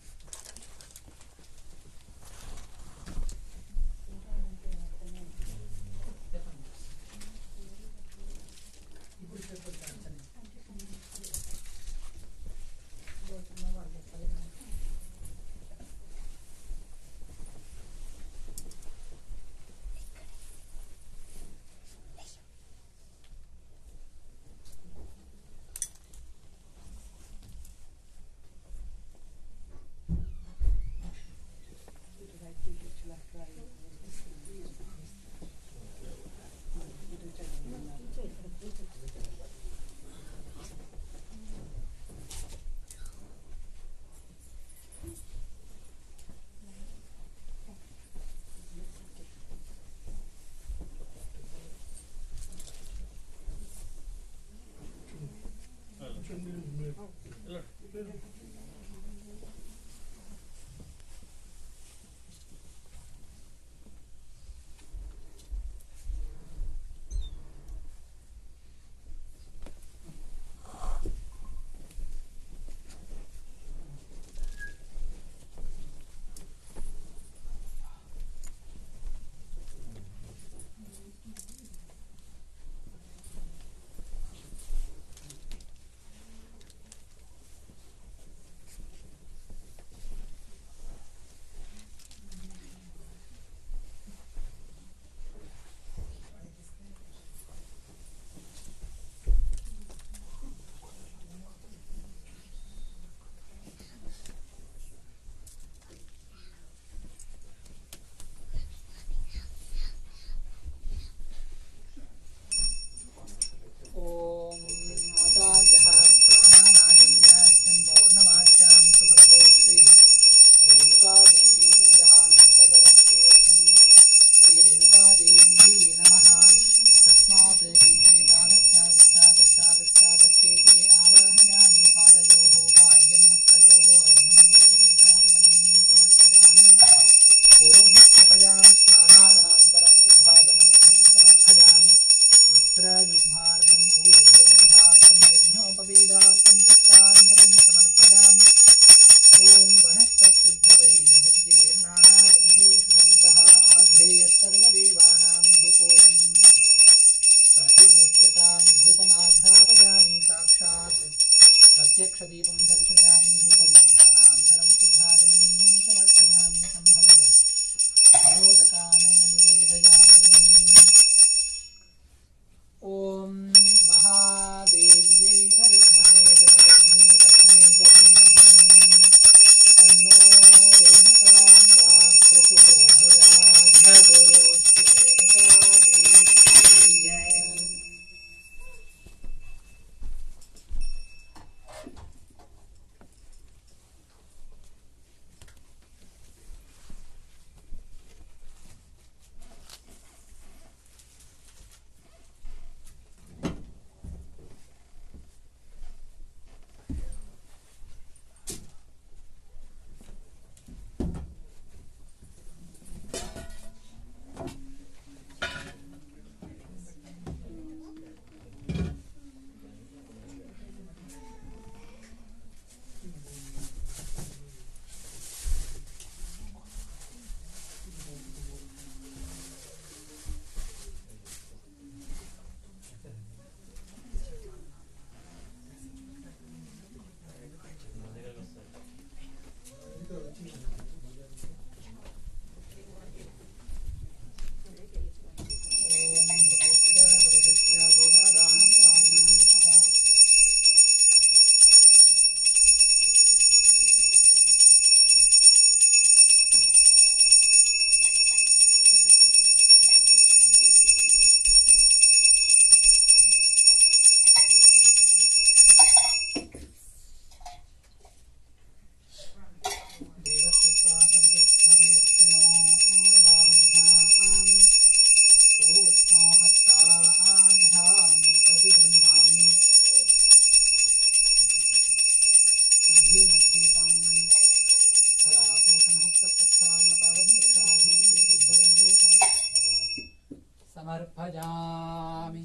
समर्पयामि।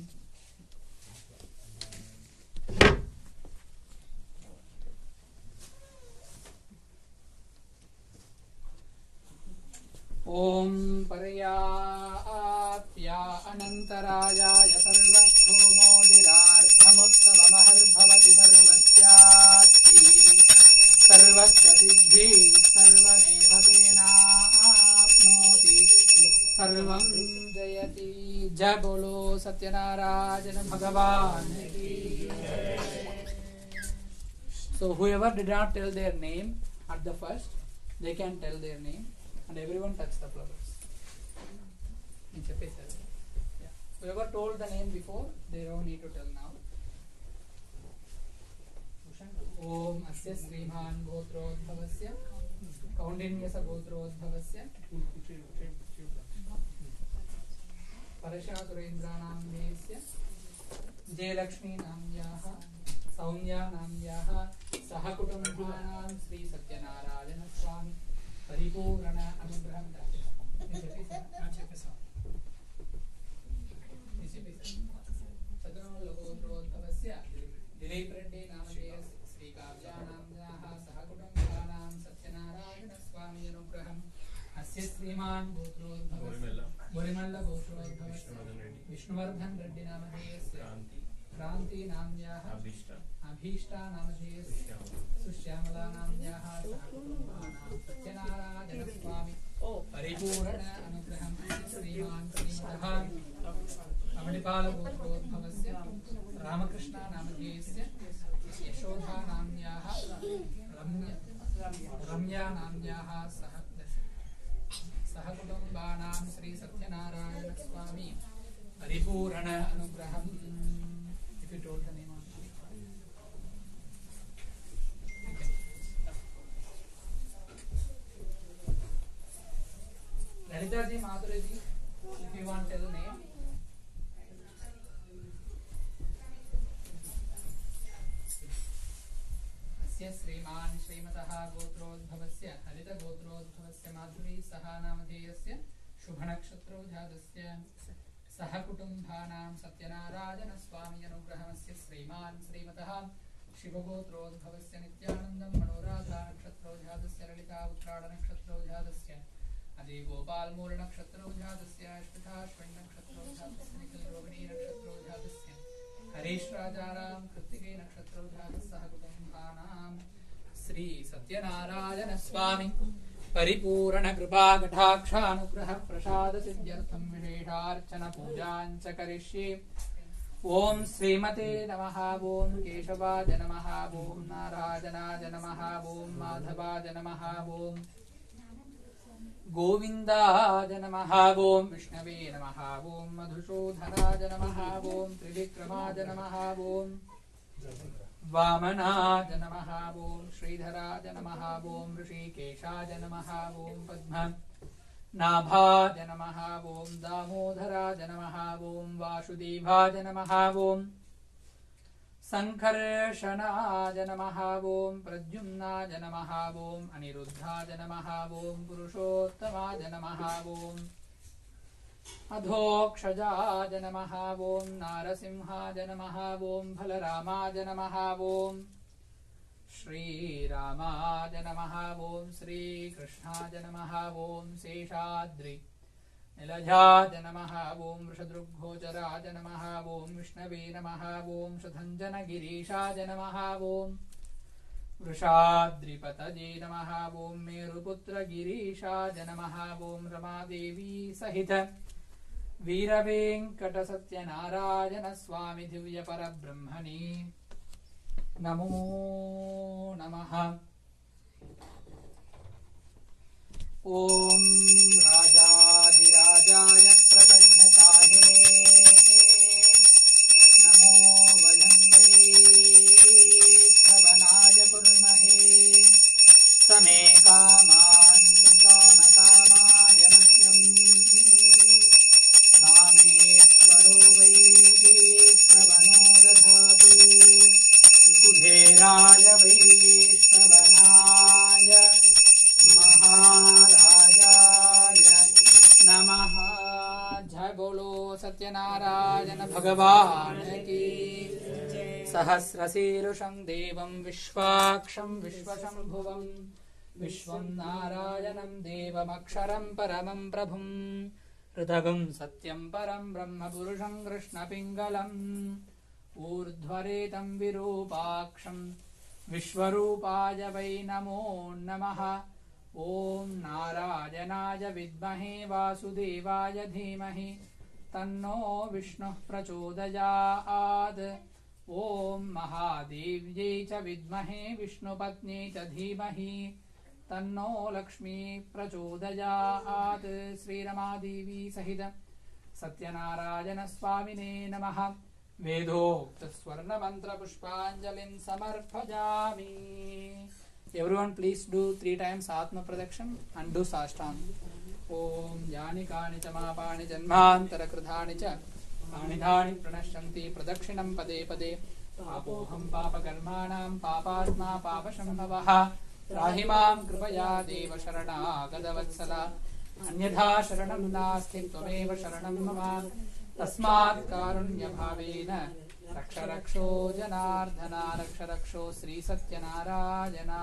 ओम पर्याप्या अनंतरायाय सर्वभौमोदिरार्थमुत्तममहर्भवति सर्वस्यास्ति सर्वस्य सिद्धि सर्वमेव तेनाप्नोति सर्वं जयति। जय बोलो सत्यनारायण भगवान की जय। So whoever did not tell their name at the first, they can tell their name. And everyone touch the flowers. Yeah. Whoever told the name before, they don't need to tell now. Om asya Sriman Gotrodbhavasya Kaundinyasa Gotrodbhavasya Parashaturendranam Desya Jayalakshmi Namyaha Saumya Namyaha Sahakutumbhanam Sri Sathyanarayana Swami परिपूर्ण अनुग्रहं सतनोल्लगोत्रोद्भवस्य दिलीप रेड्डी नामधेयस्य श्रीकाव्यानाम्याः सहकुटुम्बानां सत्यनारायण स्वामी अनुग्रहम् अस्य श्रीमान् गोत्रोद्भवस्य गोत्रोद्भवस्य विष्णुवर्धन रेड्डी नामधेयस्य क्रांति नाम्याः अभीष्टा नामधेयस्य सुश्यामला नाम्याः सहकुटुम्बानां सत्यनारायण स्वामी परिपूर्ण अनुग्रहं श्रीमान् श्रीमतः अमणिपालगोत्रोद्भवस्य रामकृष्णा नामधेयस्य यशोधा नाम्याः रम्या नाम्याः सहकुटुम्बानां श्री सत्यनारायण स्वामी परिपूर्ण अनुग्रहम्। If you told the name on Lalita ji, Madhuri ji, if you want to tell the name. अस्य श्रीमान श्रीमतः गोत्रोद्भवस्य हरित गोत्रोद्भवस्य माधुरी सहा नामधेयस्य शुभ नक्षत्रो जातस्य सह कुटुम्बानां सत्यनारायण स्वामी अनुग्रहमस्य श्रीमान श्रीमतः शिवगोत्रोद्भवस्य नित्यानन्दं मनोराधा नक्षत्रो जातस्य ललिता उत्तरायण नक्षत्रो जातस्य अदि गोपाल मूल नक्षत्रो जातस्य अश्विन नक्षत्रो जातस्य निखिल रोहिणी नक्षत्रो जातस्य हरीश राजाराम कृत्तिके नक्षत्रो जातस्य सह कुटुम्बानां श्री सत्यनारायण स्वामी परिपूर्ण कृपा कटाक्षानुग्रह प्रसाद सिद्ध्यर्थं विशेषार्चन पूजाञ्च करिष्ये। ओम श्रीमते नमः। ओम केशवाय नमः। ओम नारायणाय नमः। ओम माधवाय नमः। ओम गोविन्दाय नमः। ओम विष्णवे नमः। ओम मधुसूदनाय नमः। ओम त्रिविक्रमाय नमः। ओम वामनाय नमः। ओम श्रीधराय नमः। ओम ऋषिकेशाय नमः। ओम पद्मनाभाय नमः। ओम दामोदराय नमः। ओम वासुदेवाय नमः। ओम संकर्षणाय नमः। ओम प्रद्युम्नाय नमः। ओम अनिरुद्धाय नमः। ओम पुरुषोत्तमाय नमः। ओम अधोक्षजाय नमः। ओम नारसिंहाय नमः। ओम बलरामाय नमः। ओम श्रीरामाय नमः। ओम श्रीकृष्णाय नमः। ओम शेषाद्रि निलजाय नमः। ओम वृषदृग्गोचराय नमः। ओम विष्णवे नमः। ओम शतञ्जनगिरीशाय नमः। ओम वृषाद्रिपतये नमः। ओम मेरुपुत्रगिरीशाय नमः। ओम रमादेवी सहित वीरवेङ्कटसत्यनारायण स्वामी दिव्य परब्रह्मणे नमो नमः। ओम राजाधिराजाय प्रसन्नताहिने नमो वयं वै श्रवणाय कुर्महे समे कामान् कामकामाय मह्यम् कामेश्वरो वै श्रवणो दधातु कुबेराय वै श्रवणाय महाराजाय सत्यनारायण भगवान की। सहस्रशीर्षं देवं विश्वाक्षं विश्वशम्भुवं विश्वं नारायणं देवमक्षरं परमं प्रभुं हृदगं सत्यं परं ब्रह्म पुरुषं कृष्णपिङ्गलम् ऊर्ध्वरेतं विरूपाक्षं विश्वरूपाय वै नमो नमः। ॐ नारायणाय विद्महे वासुदेवाय धीमहि तन्नो विष्णुः प्रचोदयात्। ॐ महादेव्यै च विद्महे विष्णुपत्न्यै च धीमहि तन्नो लक्ष्मी प्रचोदयात्। श्रीरमादेवी सहित सत्यनारायण स्वामिने नमः। वेदोक्त स्वर्ण मंत्र पुष्पांजलिं समर्पयामि। Everyone please do 3 times Atma Pradaksham and do Sashtang. Om Yani Kani Chamapani Janmantara Kridhani Cha Anidhani Pranashanti Pradakshinam Pade Pade Papoham Papa Karmanam Papatma Papashambhavaha Rahimam Kripaya Deva Sharana Gadavatsala Anyadha Sharanam Nasti Tvameva Sharanam Mama Tasmat Karunya Bhavena रक्ष रक्षो जनार्दना रक्ष रक्षो श्री सत्यनारायणा।